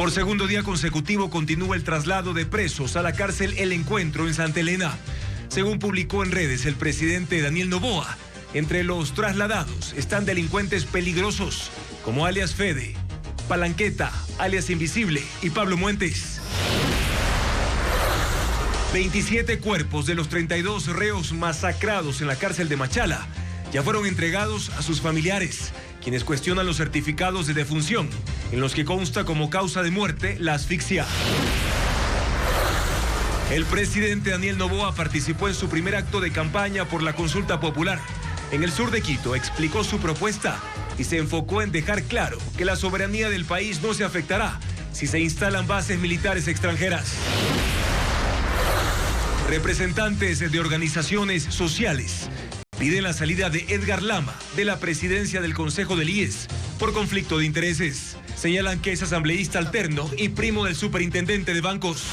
Por segundo día consecutivo continúa el traslado de presos a la cárcel El Encuentro en Santa Elena. Según publicó en redes el presidente Daniel Noboa, entre los trasladados están delincuentes peligrosos como alias Fede, Palanqueta, alias Invisible y Pablo Muentes. 27 cuerpos de los 32 reos masacrados en la cárcel de Machala ya fueron entregados a sus familiares, quienes cuestionan los certificados de defunción, en los que consta como causa de muerte la asfixia. El presidente Daniel Noboa participó en su primer acto de campaña por la consulta popular. En el sur de Quito explicó su propuesta y se enfocó en dejar claro que la soberanía del país no se afectará si se instalan bases militares extranjeras. Representantes de organizaciones sociales piden la salida de Edgar Lama de la presidencia del Consejo del IES por conflicto de intereses. Señalan que es asambleísta alterno y primo del superintendente de bancos.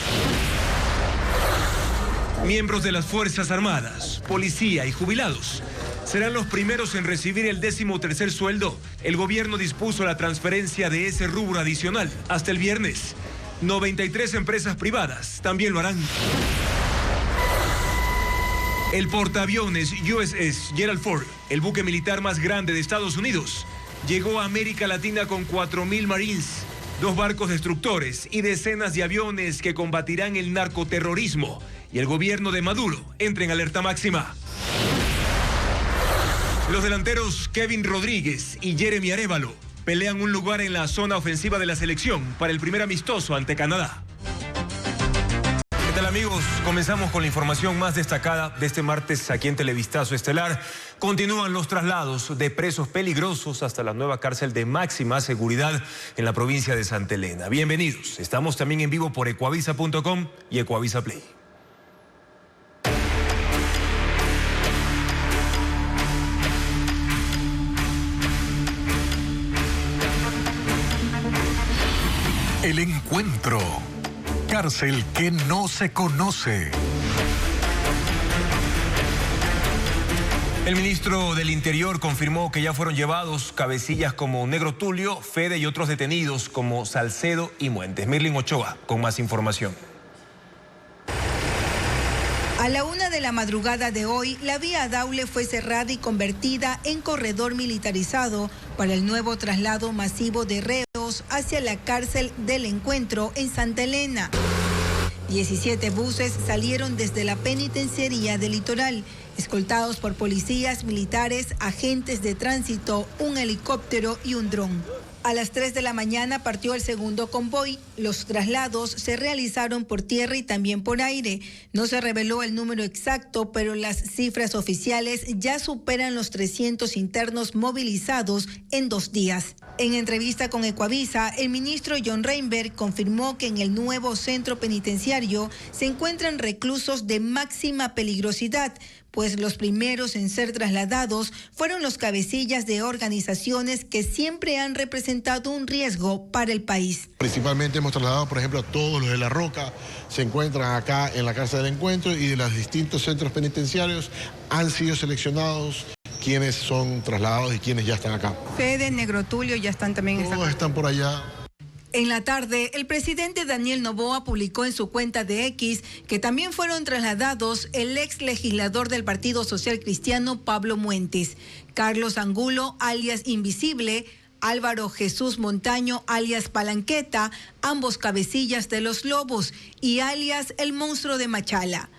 Miembros de las Fuerzas Armadas, policía y jubilados serán los primeros en recibir el 13º sueldo. El gobierno dispuso la transferencia de ese rubro adicional hasta el viernes. 93 empresas privadas también lo harán. El portaaviones USS Gerald Ford, el buque militar más grande de Estados Unidos, llegó a América Latina con 4.000 Marines, 2 barcos destructores y decenas de aviones que combatirán el narcoterrorismo y el gobierno de Maduro entra en alerta máxima. Los delanteros Kevin Rodríguez y Jeremy Arévalo pelean un lugar en la zona ofensiva de la selección para el primer amistoso ante Canadá. ¿Qué tal, amigos? Comenzamos con la información más destacada de este martes aquí en Televistazo Estelar. Continúan los traslados de presos peligrosos hasta la nueva cárcel de máxima seguridad en la provincia de Santa Elena. Bienvenidos. Estamos también en vivo por ecuavisa.com y Ecuavisa Play. El Encuentro. Cárcel que no se conoce. El ministro del Interior confirmó que ya fueron llevados cabecillas como Negro Tulio, Fede y otros detenidos como Salcedo y Muentes. Mirlin Ochoa con más información. A la 1 de la madrugada de hoy, la vía Daule fue cerrada y convertida en corredor militarizado para el nuevo traslado masivo de reos hacia la cárcel del Encuentro en Santa Elena. 17 buses salieron desde la penitenciaría del Litoral, escoltados por policías, militares, agentes de tránsito, un helicóptero y un dron. A las 3 de la mañana partió el segundo convoy. Los traslados se realizaron por tierra y también por aire. No se reveló el número exacto, pero las cifras oficiales ya superan los 300 internos movilizados en 2 días. En entrevista con Ecuavisa, el ministro John Reinberg confirmó que en el nuevo centro penitenciario se encuentran reclusos de máxima peligrosidad, pues los primeros en ser trasladados fueron los cabecillas de organizaciones que siempre han representado un riesgo para el país. Principalmente hemos trasladado, por ejemplo, a todos los de La Roca, se encuentran acá en la cárcel del Encuentro, y de los distintos centros penitenciarios han sido seleccionados quienes son trasladados y quienes ya están acá. Fede, Negro Tulio ya están también. Todos están por allá. En la tarde, el presidente Daniel Noboa publicó en su cuenta de X que también fueron trasladados el ex legislador del Partido Social Cristiano Pablo Muentes, Carlos Angulo, alias Invisible, Álvaro Jesús Montaño, alias Palanqueta, ambos cabecillas de los Lobos, y alias El Monstruo de Machala.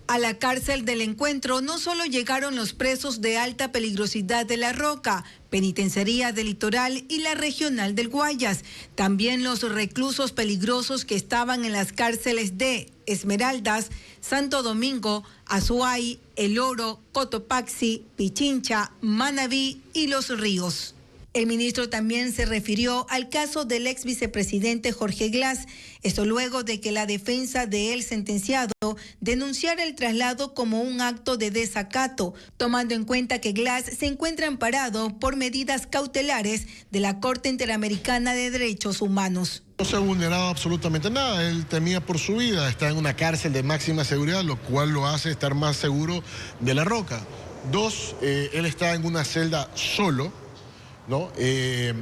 A la cárcel del Encuentro no solo llegaron los presos de alta peligrosidad de La Roca, Penitenciaría del Litoral y la Regional del Guayas, también los reclusos peligrosos que estaban en las cárceles de Esmeraldas, Santo Domingo, Azuay, El Oro, Cotopaxi, Pichincha, Manabí y Los Ríos. El ministro también se refirió al caso del ex vicepresidente Jorge Glass, esto luego de que la defensa de él sentenciado denunciara el traslado como un acto de desacato, tomando en cuenta que Glass se encuentra amparado por medidas cautelares de la Corte Interamericana de Derechos Humanos. No se ha vulnerado absolutamente nada, él temía por su vida, está en una cárcel de máxima seguridad, lo cual lo hace estar más seguro de La Roca. 2, él está en una celda solo, ¿no?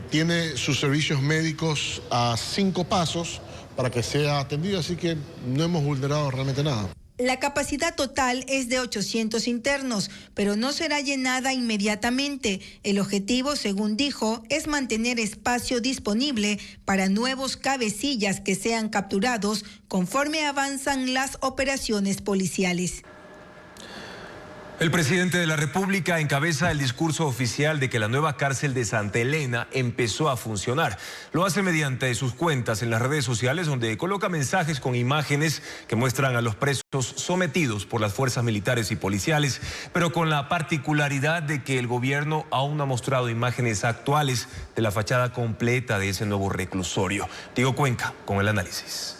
Tiene sus servicios médicos a 5 pasos para que sea atendido, así que no hemos vulnerado realmente nada. La capacidad total es de 800 internos, pero no será llenada inmediatamente. El objetivo, según dijo, es mantener espacio disponible para nuevos cabecillas que sean capturados conforme avanzan las operaciones policiales. El presidente de la República encabeza el discurso oficial de que la nueva cárcel de Santa Elena empezó a funcionar. Lo hace mediante sus cuentas en las redes sociales, donde coloca mensajes con imágenes que muestran a los presos sometidos por las fuerzas militares y policiales, pero con la particularidad de que el gobierno aún no ha mostrado imágenes actuales de la fachada completa de ese nuevo reclusorio. Diego Cuenca con el análisis.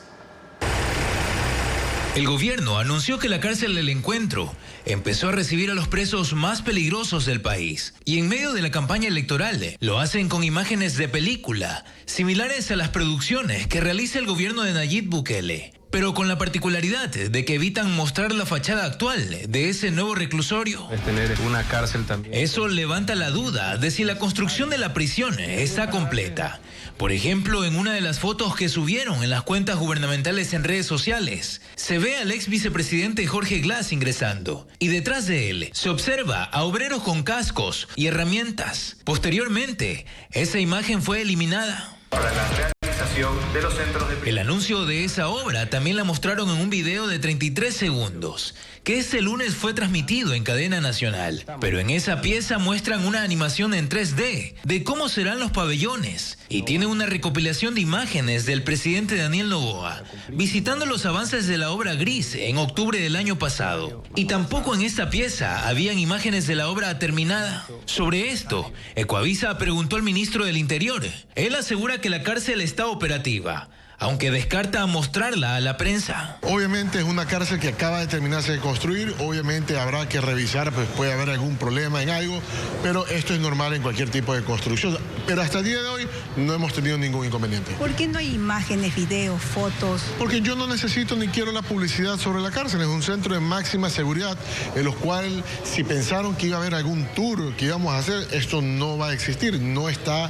El gobierno anunció que la cárcel del Encuentro empezó a recibir a los presos más peligrosos del país. Y en medio de la campaña electoral lo hacen con imágenes de película, similares a las producciones que realiza el gobierno de Nayib Bukele, pero con la particularidad de que evitan mostrar la fachada actual de ese nuevo reclusorio. Es tener una cárcel también. Eso levanta la duda de si la construcción de la prisión está completa. Por ejemplo, en una de las fotos que subieron en las cuentas gubernamentales en redes sociales, se ve al ex vicepresidente Jorge Glass ingresando y detrás de él se observa a obreros con cascos y herramientas. Posteriormente, esa imagen fue eliminada. Para la realización de los centros de... El anuncio de esa obra también la mostraron en un video de 33 segundos, que este lunes fue transmitido en cadena nacional. Pero en esa pieza muestran una animación en 3D de cómo serán los pabellones y tiene una recopilación de imágenes del presidente Daniel Noboa visitando los avances de la obra Gris en octubre del año pasado. Y tampoco en esta pieza habían imágenes de la obra terminada. Sobre esto, Ecoavisa preguntó al ministro del Interior. Él asegura que la cárcel está operativa, aunque descarta mostrarla a la prensa. Obviamente es una cárcel que acaba de terminarse de construir, obviamente habrá que revisar, pues puede haber algún problema en algo, pero esto es normal en cualquier tipo de construcción. Pero hasta el día de hoy no hemos tenido ningún inconveniente. ¿Por qué no hay imágenes, videos, fotos? Porque yo no necesito ni quiero la publicidad sobre la cárcel, es un centro de máxima seguridad, en los cuales si pensaron que iba a haber algún tour que íbamos a hacer, esto no va a existir, no está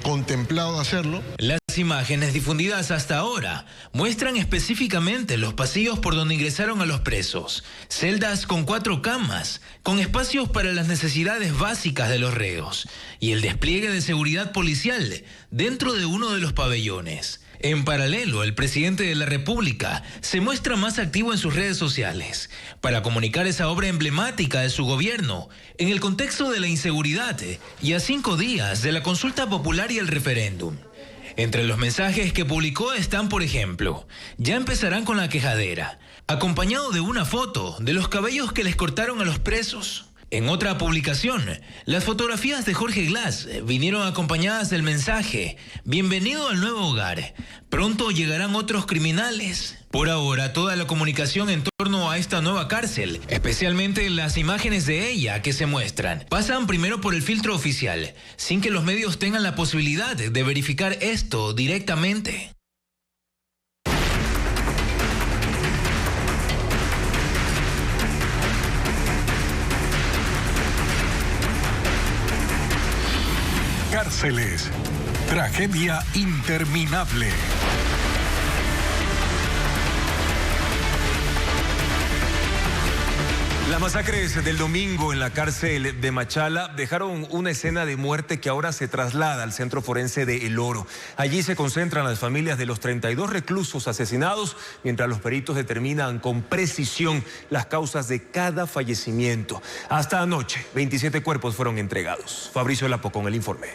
contemplado hacerlo. Las imágenes difundidas hasta ahora muestran específicamente los pasillos por donde ingresaron a los presos, celdas con 4 camas, con espacios para las necesidades básicas de los reos y el despliegue de seguridad policial dentro de uno de los pabellones. En paralelo, el presidente de la República se muestra más activo en sus redes sociales para comunicar esa obra emblemática de su gobierno en el contexto de la inseguridad y a 5 días de la consulta popular y el referéndum. Entre los mensajes que publicó están, por ejemplo, ya empezarán con la quejadera, acompañado de una foto de los cabellos que les cortaron a los presos. En otra publicación, las fotografías de Jorge Glass vinieron acompañadas del mensaje: bienvenido al nuevo hogar, pronto llegarán otros criminales. Por ahora, toda la comunicación en torno a esta nueva cárcel, especialmente las imágenes de ella que se muestran, pasan primero por el filtro oficial, sin que los medios tengan la posibilidad de verificar esto directamente. Cárceles. Tragedia interminable. Las masacres del domingo en la cárcel de Machala dejaron una escena de muerte que ahora se traslada al centro forense de El Oro. Allí se concentran las familias de los 32 reclusos asesinados, mientras los peritos determinan con precisión las causas de cada fallecimiento. Hasta anoche, 27 cuerpos fueron entregados. Fabricio Lapo con el informe.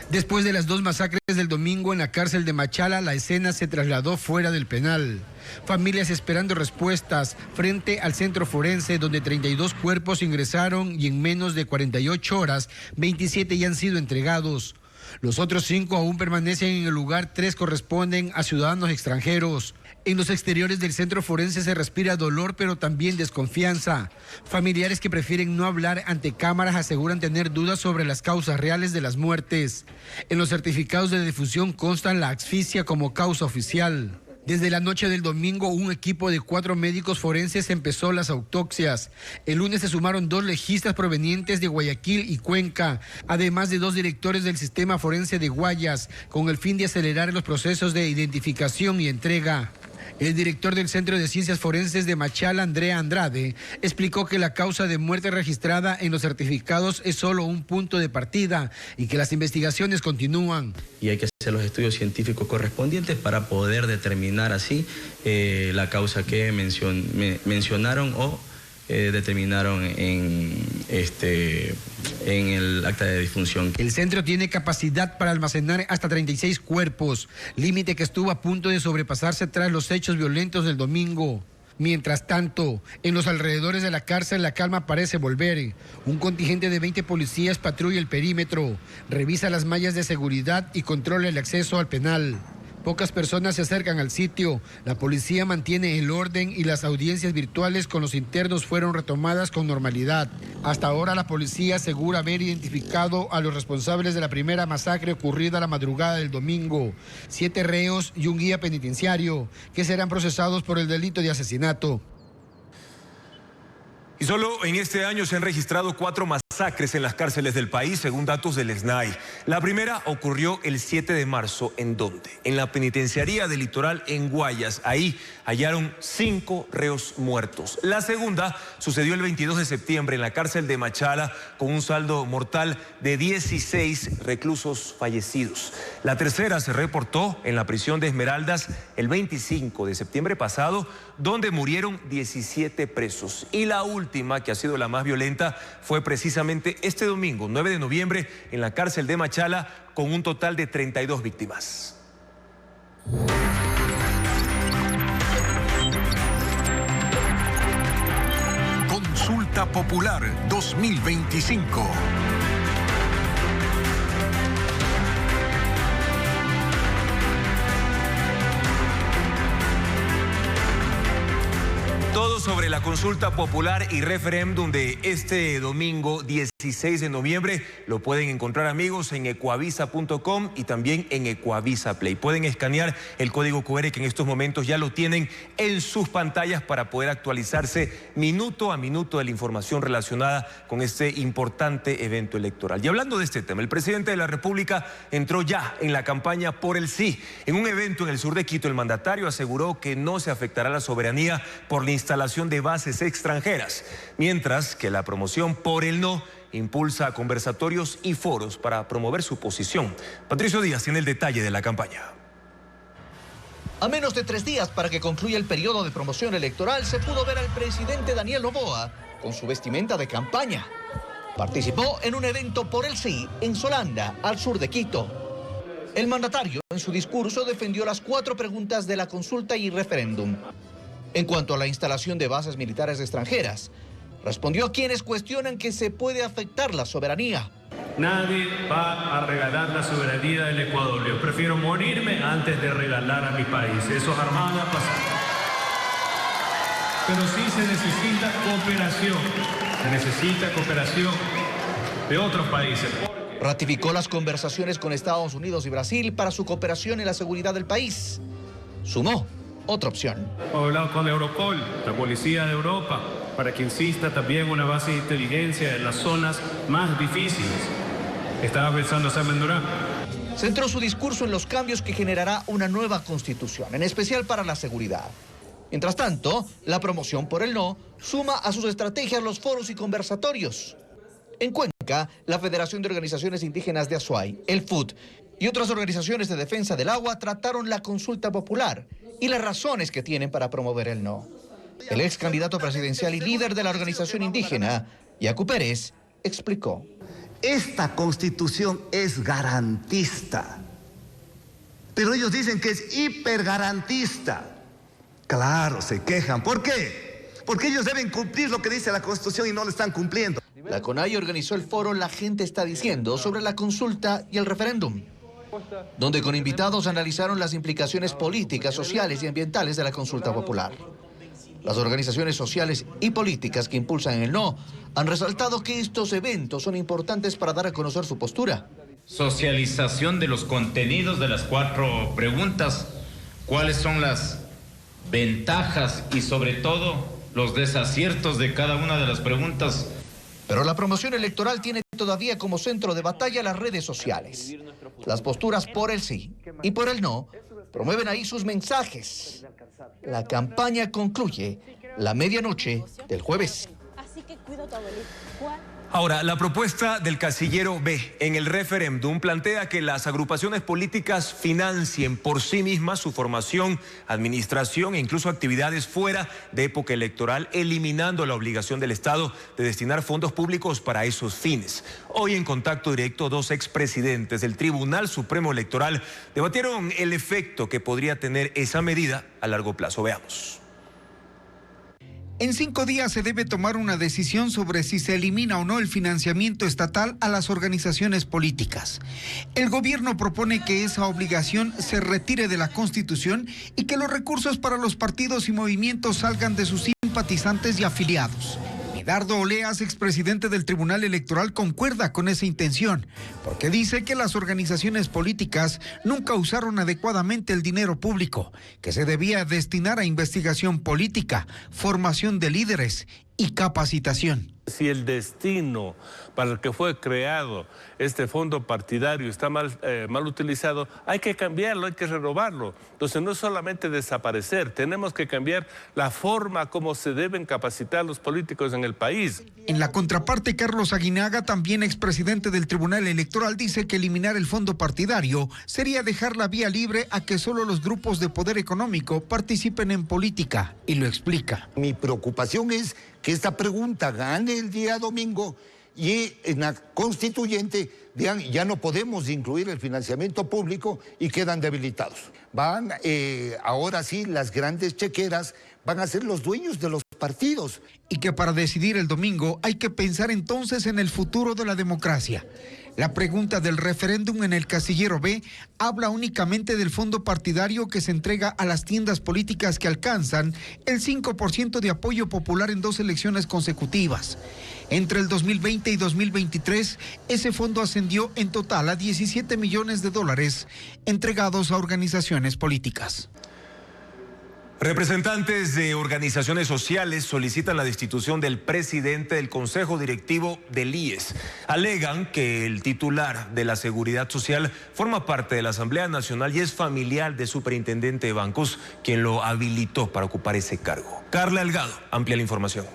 Después de las 2 masacres del domingo en la cárcel de Machala, la escena se trasladó fuera del penal. Familias esperando respuestas frente al centro forense, donde 32 cuerpos ingresaron y en menos de 48 horas, 27 ya han sido entregados. Los otros 5 aún permanecen en el lugar, 3 corresponden a ciudadanos extranjeros. En los exteriores del centro forense se respira dolor, pero también desconfianza. Familiares que prefieren no hablar ante cámaras aseguran tener dudas sobre las causas reales de las muertes. En los certificados de defunción constan la asfixia como causa oficial. Desde la noche del domingo, un equipo de 4 médicos forenses empezó las autopsias. El lunes se sumaron 2 legistas provenientes de Guayaquil y Cuenca, además de 2 directores del sistema forense de Guayas, con el fin de acelerar los procesos de identificación y entrega. El director del Centro de Ciencias Forenses de Machala, Andrea Andrade, explicó que la causa de muerte registrada en los certificados es solo un punto de partida y que las investigaciones continúan. Y hay que hacer los estudios científicos correspondientes para poder determinar así la causa que mencionaron o determinaron en el acta de difunción. El centro tiene capacidad para almacenar hasta 36 cuerpos, límite que estuvo a punto de sobrepasarse tras los hechos violentos del domingo. Mientras tanto, en los alrededores de la cárcel la calma parece volver. Un contingente de 20 policías patrulla el perímetro, revisa las mallas de seguridad y controla el acceso al penal. Pocas personas se acercan al sitio. La policía mantiene el orden y las audiencias virtuales con los internos fueron retomadas con normalidad. Hasta ahora la policía asegura haber identificado a los responsables de la primera masacre ocurrida la madrugada del domingo. 7 reos y un guía penitenciario que serán procesados por el delito de asesinato. Y solo en este año se han registrado 4 masacres en las cárceles del país, según datos del SNAI. La primera ocurrió el 7 de marzo, ¿en dónde? En la penitenciaría del Litoral en Guayas. Ahí hallaron 5 reos muertos. La segunda sucedió el 22 de septiembre en la cárcel de Machala, con un saldo mortal de 16 reclusos fallecidos. La tercera se reportó en la prisión de Esmeraldas el 25 de septiembre pasado, donde murieron 17 presos. Y la última, que ha sido la más violenta, fue precisamente este domingo, 9 de noviembre, en la cárcel de Machala, con un total de 32 víctimas. Consulta Popular 2025. Todo sobre la consulta popular y referéndum de este domingo 16 de noviembre lo pueden encontrar, amigos, en ecuavisa.com y también en Ecuavisa Play. Pueden escanear el código QR que en estos momentos ya lo tienen en sus pantallas para poder actualizarse minuto a minuto de la información relacionada con este importante evento electoral. Y hablando de este tema, el presidente de la República entró ya en la campaña por el sí. En un evento en el sur de Quito, el mandatario aseguró que no se afectará la soberanía por la instalación de bases extranjeras, mientras que la promoción por el no impulsa conversatorios y foros para promover su posición. Patricio Díaz tiene el detalle de la campaña. A menos de 3 días para que concluya el periodo de promoción electoral, se pudo ver al presidente Daniel Noboa con su vestimenta de campaña. Participó en un evento por el sí en Solanda, al sur de Quito. El mandatario, en su discurso, defendió las 4 preguntas de la consulta y referéndum. En cuanto a la instalación de bases militares extranjeras, respondió a quienes cuestionan que se puede afectar la soberanía. Nadie va a regalar la soberanía del Ecuador. Yo prefiero morirme antes de regalar a mi país. Eso jamás va a pasar. Pero sí se necesita cooperación. Se necesita cooperación de otros países. Ratificó las conversaciones con Estados Unidos y Brasil para su cooperación en la seguridad del país. Sumó otra opción. He hablado con Europol, la policía de Europa, para que insista también una base de inteligencia en las zonas más difíciles. Estaba pensando hacer Mendurá. Centró su discurso en los cambios que generará una nueva constitución, en especial para la seguridad. Mientras tanto, la promoción por el no suma a sus estrategias los foros y conversatorios. En Cuenca, la Federación de Organizaciones Indígenas de Azuay, el FUT y otras organizaciones de defensa del agua trataron la consulta popular y las razones que tienen para promover el no. El ex candidato presidencial y líder de la organización indígena, Yacu Pérez, explicó. Esta constitución es garantista, pero ellos dicen que es hipergarantista. Claro, se quejan. ¿Por qué? Porque ellos deben cumplir lo que dice la constitución y no lo están cumpliendo. La CONAIE organizó el foro La Gente Está Diciendo sobre la consulta y el referéndum, donde con invitados analizaron las implicaciones políticas, sociales y ambientales de la consulta popular. Las organizaciones sociales y políticas que impulsan el no han resaltado que estos eventos son importantes para dar a conocer su postura. Socialización de los contenidos de las 4 preguntas cuáles son las ventajas y sobre todo los desaciertos de cada una de las preguntas. Pero la promoción electoral tiene todavía como centro de batalla las redes sociales. Las posturas por el sí y por el no promueven ahí sus mensajes. La campaña concluye la medianoche del jueves. Así que cuida a tu abuelita. ¿Cuál? Ahora, la propuesta del casillero B en el referéndum plantea que las agrupaciones políticas financien por sí mismas su formación, administración e incluso actividades fuera de época electoral, eliminando la obligación del Estado de destinar fondos públicos para esos fines. Hoy en Contacto Directo, dos expresidentes del Tribunal Supremo Electoral debatieron el efecto que podría tener esa medida a largo plazo. Veamos. En 5 días se debe tomar una decisión sobre si se elimina o no el financiamiento estatal a las organizaciones políticas. El gobierno propone que esa obligación se retire de la Constitución y que los recursos para los partidos y movimientos salgan de sus simpatizantes y afiliados. Medardo Oleas, expresidente del Tribunal Electoral, concuerda con esa intención, porque dice que las organizaciones políticas nunca usaron adecuadamente el dinero público, que se debía destinar a investigación política, formación de líderes y capacitación. Si el destino para el que fue creado este fondo partidario está mal utilizado, hay que cambiarlo, hay que renovarlo. Entonces no es solamente desaparecer, tenemos que cambiar la forma como se deben capacitar los políticos en el país. En la contraparte, Carlos Aguinaga, también expresidente del Tribunal Electoral, dice que eliminar el fondo partidario sería dejar la vía libre a que solo los grupos de poder económico participen en política, y lo explica. Mi preocupación es que esta pregunta gane el día domingo y en la constituyente digan, ya no podemos incluir el financiamiento público y quedan debilitados. Ahora sí, las grandes chequeras van a ser los dueños de los partidos. Y que para decidir el domingo hay que pensar entonces en el futuro de la democracia. La pregunta del referéndum en el casillero B habla únicamente del fondo partidario que se entrega a las tiendas políticas que alcanzan el 5% de apoyo popular en 2 elecciones consecutivas. Entre el 2020 y 2023, ese fondo ascendió en total a $17 millones entregados a organizaciones políticas. Representantes de organizaciones sociales solicitan la destitución del presidente del Consejo Directivo del IES. Alegan que el titular de la Seguridad Social forma parte de la Asamblea Nacional y es familiar del superintendente de bancos, quien lo habilitó para ocupar ese cargo. Carla Delgado amplía la información.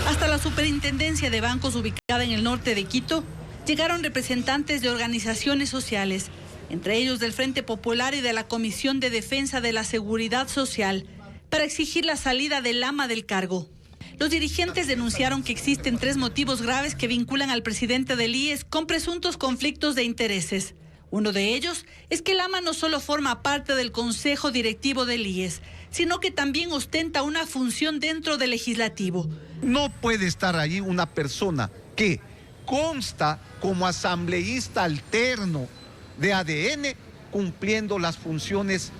Hasta la superintendencia de bancos ubicada en el norte de Quito, llegaron representantes de organizaciones sociales, entre ellos del Frente Popular y de la Comisión de Defensa de la Seguridad Social, para exigir la salida del ama del cargo. Los dirigentes denunciaron que existen 3 motivos graves que vinculan al presidente del IES con presuntos conflictos de intereses. Uno de ellos es que el ama no solo forma parte del Consejo Directivo del IES, sino que también ostenta una función dentro del legislativo. No puede estar ahí una persona que consta como asambleísta alterno de ADN, cumpliendo las funciones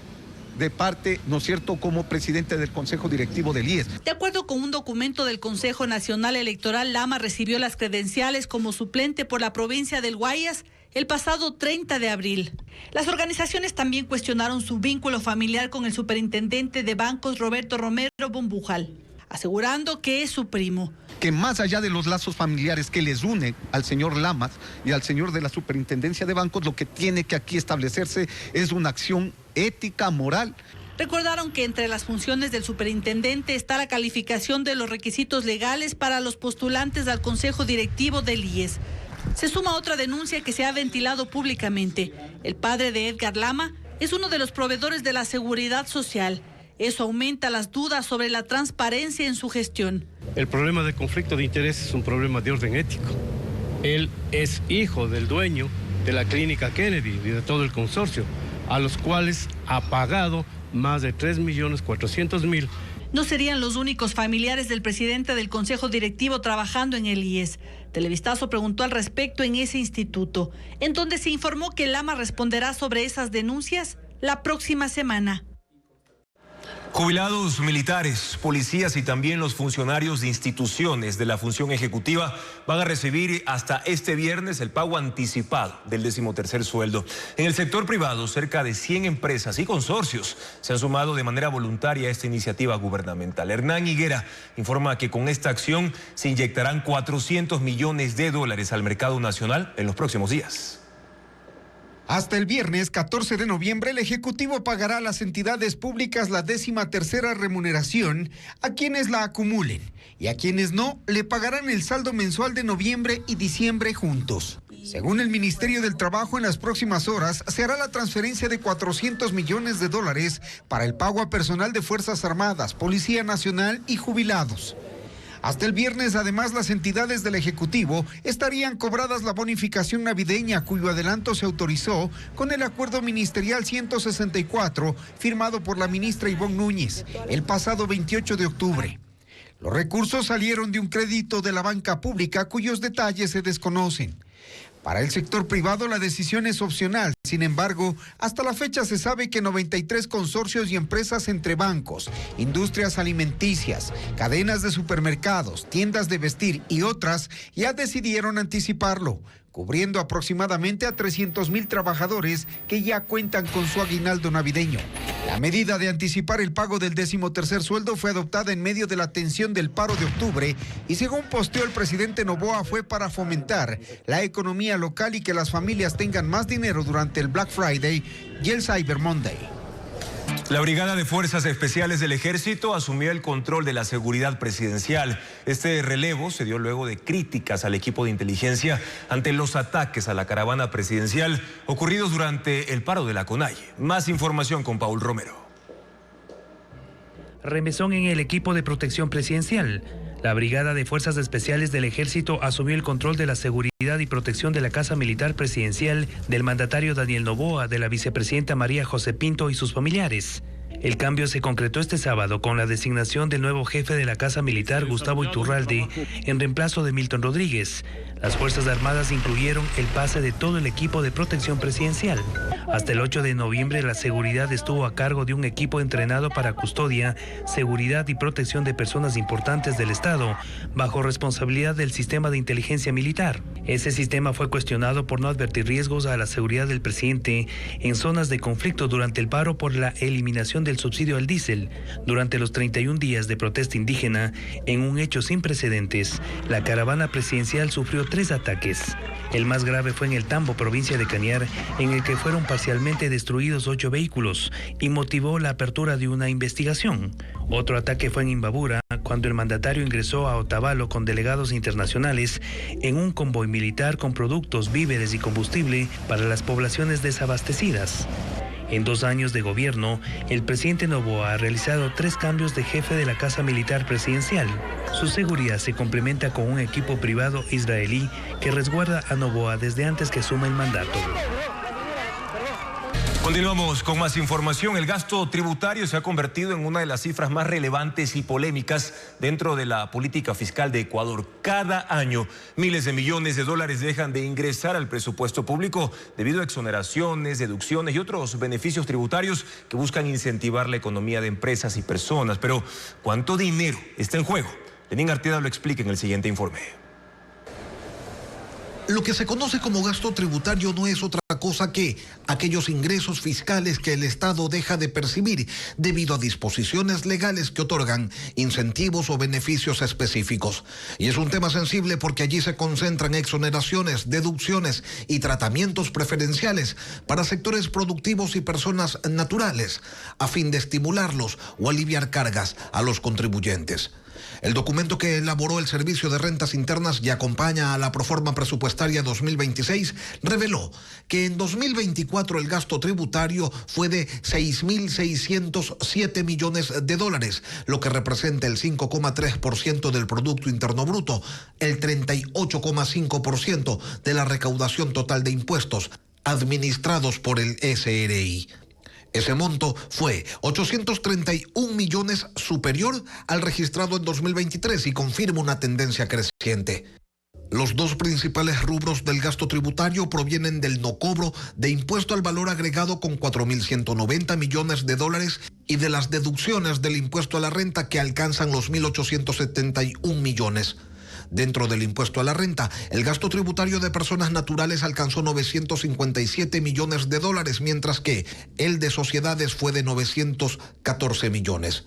de parte, ¿no es cierto?, como presidente del Consejo Directivo del IES. De acuerdo con un documento del Consejo Nacional Electoral, Lama recibió las credenciales como suplente por la provincia del Guayas el pasado 30 de abril. Las organizaciones también cuestionaron su vínculo familiar con el superintendente de bancos Roberto Romero Bombujal, asegurando que es su primo. Que más allá de los lazos familiares que les unen al señor Lamas y al señor de la superintendencia de bancos, lo que tiene que aquí establecerse es una acción ética, moral. Recordaron que entre las funciones del superintendente está la calificación de los requisitos legales para los postulantes al Consejo Directivo del IES. Se suma otra denuncia que se ha ventilado públicamente. El padre de Edgar Lama es uno de los proveedores de la Seguridad Social. Eso aumenta las dudas sobre la transparencia en su gestión. El problema de conflicto de interés es un problema de orden ético. Él es hijo del dueño de la clínica Kennedy y de todo el consorcio, a los cuales ha pagado más de 3.400.000. No serían los únicos familiares del presidente del Consejo Directivo trabajando en el IES. Televistazo preguntó al respecto en ese instituto, en donde se informó que Lama responderá sobre esas denuncias la próxima semana. Jubilados militares, policías y también los funcionarios de instituciones de la función ejecutiva van a recibir hasta este viernes el pago anticipado del 13º sueldo. En el sector privado, cerca de 100 empresas y consorcios se han sumado de manera voluntaria a esta iniciativa gubernamental. Hernán Higuera informa que con esta acción se inyectarán $400 millones al mercado nacional en los próximos días. Hasta el viernes 14 de noviembre, el Ejecutivo pagará a las entidades públicas la 13ª remuneración a quienes la acumulen y a quienes no, le pagarán el saldo mensual de noviembre y diciembre juntos. Según el Ministerio del Trabajo, en las próximas horas se hará la transferencia de $400 millones para el pago a personal de Fuerzas Armadas, Policía Nacional y jubilados. Hasta el viernes, además, las entidades del Ejecutivo estarían cobradas la bonificación navideña, cuyo adelanto se autorizó con el Acuerdo Ministerial 164, firmado por la ministra Ivonne Núñez, el pasado 28 de octubre. Los recursos salieron de un crédito de la banca pública, cuyos detalles se desconocen. Para el sector privado la decisión es opcional. Sin embargo, hasta la fecha se sabe que 93 consorcios y empresas entre bancos, industrias alimenticias, cadenas de supermercados, tiendas de vestir y otras ya decidieron anticiparlo, cubriendo aproximadamente a 300,000 trabajadores que ya cuentan con su aguinaldo navideño. La medida de anticipar el pago del 13º sueldo fue adoptada en medio de la tensión del paro de octubre y, según posteó el presidente Noboa, fue para fomentar la economía local y que las familias tengan más dinero durante el Black Friday y el Cyber Monday. La Brigada de Fuerzas Especiales del Ejército asumió el control de la seguridad presidencial. Este relevo se dio luego de críticas al equipo de inteligencia ante los ataques a la caravana presidencial ocurridos durante el paro de la CONAIE. Más información con Paul Romero. Remesón en el equipo de protección presidencial. La Brigada de Fuerzas Especiales del Ejército asumió el control de la seguridad y protección de la Casa Militar Presidencial del mandatario Daniel Noboa, de la vicepresidenta María José Pinto y sus familiares. El cambio se concretó este sábado con la designación del nuevo jefe de la Casa Militar, Gustavo Iturralde, en reemplazo de Milton Rodríguez. Las Fuerzas Armadas incluyeron el pase de todo el equipo de protección presidencial. Hasta el 8 de noviembre la seguridad estuvo a cargo de un equipo entrenado para custodia, seguridad y protección de personas importantes del Estado, bajo responsabilidad del sistema de inteligencia militar. Ese sistema fue cuestionado por no advertir riesgos a la seguridad del presidente en zonas de conflicto durante el paro por la eliminación del subsidio al diésel. Durante los 31 días de protesta indígena, en un hecho sin precedentes, la caravana presidencial sufrió 3 ataques. El más grave fue en el Tambo, provincia de Cañar, en el que fueron parcialmente destruidos 8 vehículos y motivó la apertura de una investigación. Otro ataque fue en Imbabura, cuando el mandatario ingresó a Otavalo con delegados internacionales en un convoy militar con productos, víveres y combustible para las poblaciones desabastecidas. En 2 años de gobierno, el presidente Noboa ha realizado 3 cambios de jefe de la Casa Militar Presidencial. Su seguridad se complementa con un equipo privado israelí que resguarda a Noboa desde antes que asuma el mandato. Continuamos con más información. El gasto tributario se ha convertido en una de las cifras más relevantes y polémicas dentro de la política fiscal de Ecuador. Cada año, miles de millones de dólares dejan de ingresar al presupuesto público debido a exoneraciones, deducciones y otros beneficios tributarios que buscan incentivar la economía de empresas y personas. Pero, ¿cuánto dinero está en juego? Lenín Artieda lo explica en el siguiente informe. Lo que se conoce como gasto tributario no es otra cosa que aquellos ingresos fiscales que el Estado deja de percibir debido a disposiciones legales que otorgan incentivos o beneficios específicos. Y es un tema sensible porque allí se concentran exoneraciones, deducciones y tratamientos preferenciales para sectores productivos y personas naturales, a fin de estimularlos o aliviar cargas a los contribuyentes. El documento que elaboró el Servicio de Rentas Internas y acompaña a la proforma presupuestaria 2026 reveló que en 2024 el gasto tributario fue de 6.607 millones de dólares, lo que representa el 5,3% del Producto Interno Bruto, el 38,5% de la recaudación total de impuestos administrados por el SRI. Ese monto fue 831 millones superior al registrado en 2023 y confirma una tendencia creciente. Los dos principales rubros del gasto tributario provienen del no cobro de impuesto al valor agregado con 4.190 millones de dólares y de las deducciones del impuesto a la renta que alcanzan los 1.871 millones. Dentro del impuesto a la renta, el gasto tributario de personas naturales alcanzó 957 millones de dólares, mientras que el de sociedades fue de 914 millones.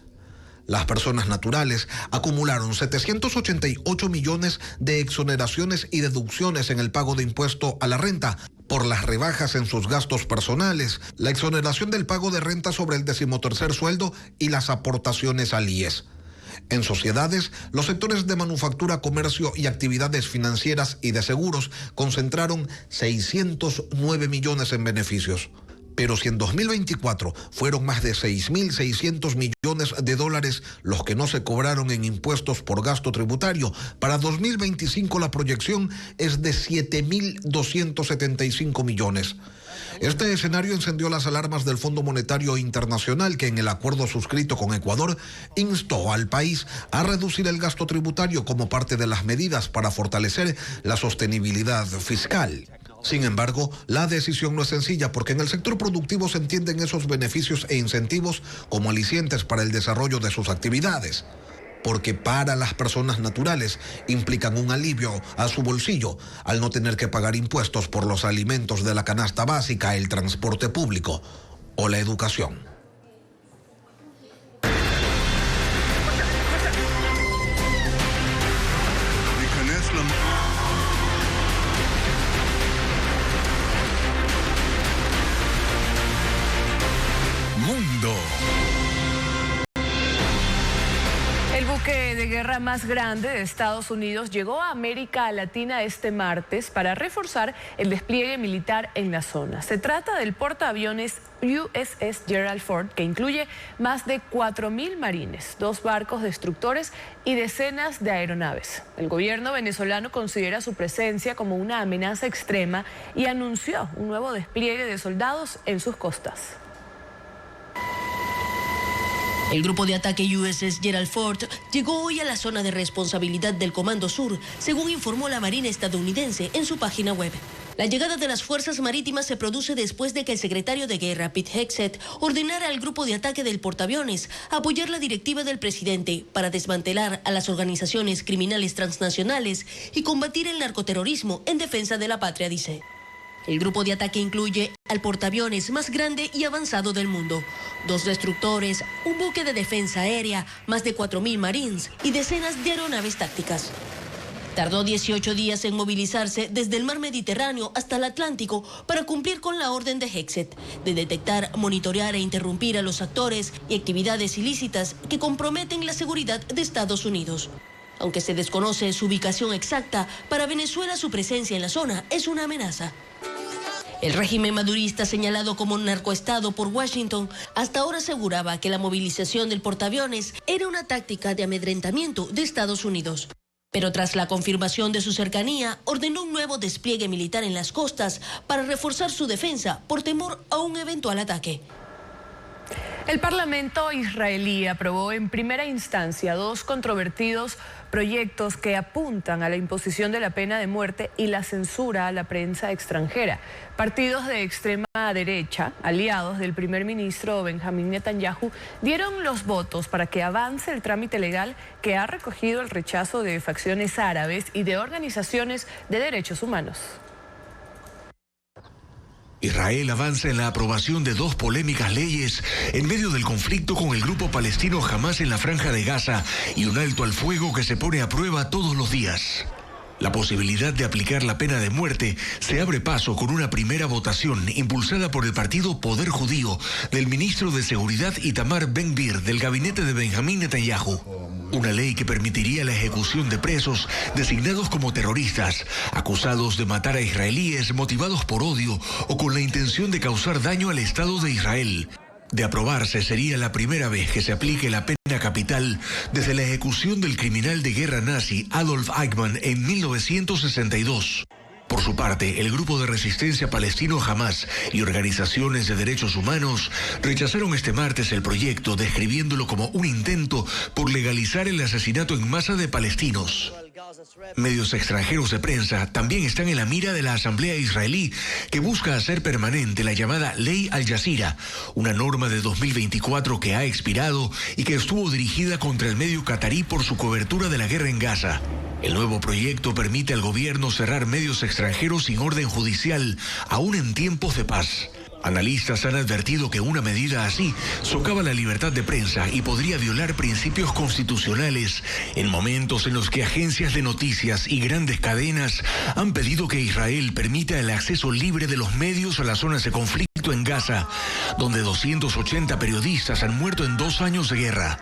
Las personas naturales acumularon 788 millones de exoneraciones y deducciones en el pago de impuesto a la renta por las rebajas en sus gastos personales, la exoneración del pago de renta sobre el 13º sueldo y las aportaciones al IES. En sociedades, los sectores de manufactura, comercio y actividades financieras y de seguros concentraron 609 millones en beneficios. Pero si en 2024 fueron más de 6.600 millones de dólares los que no se cobraron en impuestos por gasto tributario, para 2025 la proyección es de 7.275 millones. Este escenario encendió las alarmas del Fondo Monetario Internacional, que en el acuerdo suscrito con Ecuador instó al país a reducir el gasto tributario como parte de las medidas para fortalecer la sostenibilidad fiscal. Sin embargo, la decisión no es sencilla porque en el sector productivo se entienden esos beneficios e incentivos como alicientes para el desarrollo de sus actividades. Porque para las personas naturales implican un alivio a su bolsillo al no tener que pagar impuestos por los alimentos de la canasta básica, el transporte público o la educación. Mundo. El buque de guerra más grande de Estados Unidos llegó a América Latina este martes para reforzar el despliegue militar en la zona. Se trata del portaaviones USS Gerald Ford, que incluye más de 4.000 marines, 2 barcos destructores y decenas de aeronaves. El gobierno venezolano considera su presencia como una amenaza extrema y anunció un nuevo despliegue de soldados en sus costas. El grupo de ataque USS Gerald Ford llegó hoy a la zona de responsabilidad del Comando Sur, según informó la Marina estadounidense en su página web. La llegada de las fuerzas marítimas se produce después de que el secretario de Guerra, Pete Hegseth, ordenara al grupo de ataque del portaaviones apoyar la directiva del presidente para desmantelar a las organizaciones criminales transnacionales y combatir el narcoterrorismo en defensa de la patria, dice. El grupo de ataque incluye al portaaviones más grande y avanzado del mundo, 2 destructores, un buque de defensa aérea, más de 4.000 marines y decenas de aeronaves tácticas. Tardó 18 días en movilizarse desde el mar Mediterráneo hasta el Atlántico para cumplir con la orden de Hegseth de detectar, monitorear e interrumpir a los actores y actividades ilícitas que comprometen la seguridad de Estados Unidos. Aunque se desconoce su ubicación exacta, para Venezuela su presencia en la zona es una amenaza. El régimen madurista, señalado como un narcoestado por Washington, hasta ahora aseguraba que la movilización del portaaviones era una táctica de amedrentamiento de Estados Unidos. Pero tras la confirmación de su cercanía, ordenó un nuevo despliegue militar en las costas para reforzar su defensa por temor a un eventual ataque. El Parlamento israelí aprobó en primera instancia 2 controvertidos proyectos que apuntan a la imposición de la pena de muerte y la censura a la prensa extranjera. Partidos de extrema derecha, aliados del primer ministro Benjamín Netanyahu, dieron los votos para que avance el trámite legal que ha recogido el rechazo de facciones árabes y de organizaciones de derechos humanos. Israel avanza en la aprobación de 2 polémicas leyes en medio del conflicto con el grupo palestino Hamás en la Franja de Gaza y un alto al fuego que se pone a prueba todos los días. La posibilidad de aplicar la pena de muerte se abre paso con una primera votación impulsada por el partido Poder Judío del ministro de Seguridad Itamar Ben-Gvir del gabinete de Benjamín Netanyahu. Una ley que permitiría la ejecución de presos designados como terroristas, acusados de matar a israelíes motivados por odio o con la intención de causar daño al Estado de Israel. De aprobarse, sería la primera vez que se aplique la pena capital desde la ejecución del criminal de guerra nazi Adolf Eichmann en 1962. Por su parte, el grupo de resistencia palestino Hamás y organizaciones de derechos humanos rechazaron este martes el proyecto, describiéndolo como un intento por legalizar el asesinato en masa de palestinos. Medios extranjeros de prensa también están en la mira de la Asamblea israelí, que busca hacer permanente la llamada Ley Al Jazeera, una norma de 2024 que ha expirado y que estuvo dirigida contra el medio catarí por su cobertura de la guerra en Gaza. El nuevo proyecto permite al gobierno cerrar medios extranjeros sin orden judicial, aún en tiempos de paz. Analistas han advertido que una medida así socava la libertad de prensa y podría violar principios constitucionales en momentos en los que agencias de noticias y grandes cadenas han pedido que Israel permita el acceso libre de los medios a las zonas de conflicto en Gaza, donde 280 periodistas han muerto en 2 años de guerra.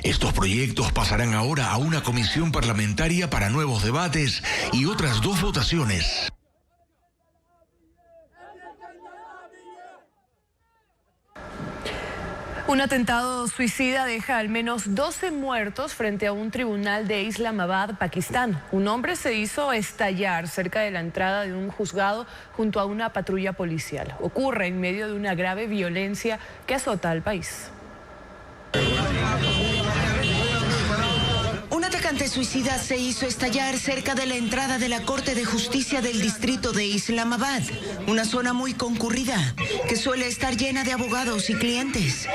Estos proyectos pasarán ahora a una comisión parlamentaria para nuevos debates y otras 2 votaciones. Un atentado suicida deja al menos 12 muertos frente a un tribunal de Islamabad, Pakistán. Un hombre se hizo estallar cerca de la entrada de un juzgado junto a una patrulla policial. Ocurre en medio de una grave violencia que azota al país. Un atacante suicida se hizo estallar cerca de la entrada de la Corte de Justicia del distrito de Islamabad, una zona muy concurrida que suele estar llena de abogados y clientes.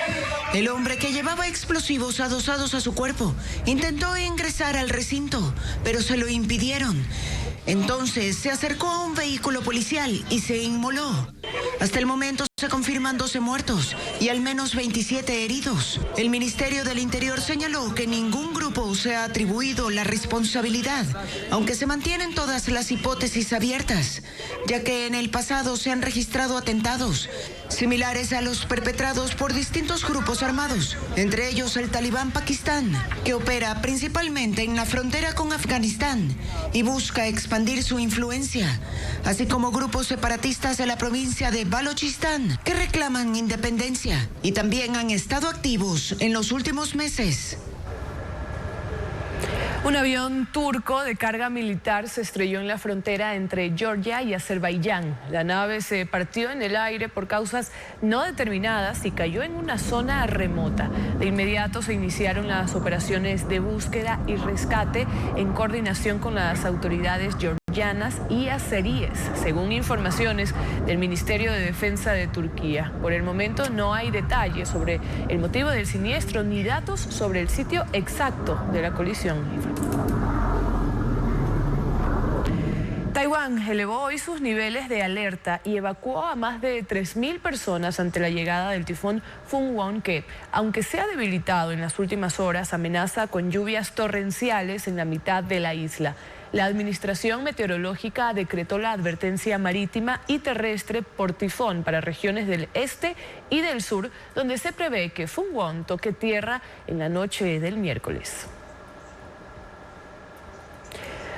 El hombre, que llevaba explosivos adosados a su cuerpo, intentó ingresar al recinto, pero se lo impidieron. Entonces se acercó a un vehículo policial y se inmoló. Hasta el momento se confirman 12 muertos y al menos 27 heridos. El Ministerio del Interior señaló que ningún grupo se ha atribuido la responsabilidad, aunque se mantienen todas las hipótesis abiertas, ya que en el pasado se han registrado atentados similares a los perpetrados por distintos grupos armados, entre ellos el Talibán Pakistán, que opera principalmente en la frontera con Afganistán y busca expandir su influencia, así como grupos separatistas de la provincia de Balochistán que reclaman independencia y también han estado activos en los últimos meses. Un avión turco de carga militar se estrelló en la frontera entre Georgia y Azerbaiyán. La nave se partió en el aire por causas no determinadas y cayó en una zona remota. De inmediato se iniciaron las operaciones de búsqueda y rescate en coordinación con las autoridades georgianas y azeríes, según informaciones del Ministerio de Defensa de Turquía. Por el momento no hay detalles sobre el motivo del siniestro ni datos sobre el sitio exacto de la colisión. Taiwán elevó hoy sus niveles de alerta y evacuó a más de 3.000 personas ante la llegada del tifón Fungwon, que, aunque se ha debilitado en las últimas horas, amenaza con lluvias torrenciales en la mitad de la isla. La Administración Meteorológica decretó la advertencia marítima y terrestre por tifón para regiones del este y del sur, donde se prevé que Fungwon toque tierra en la noche del miércoles.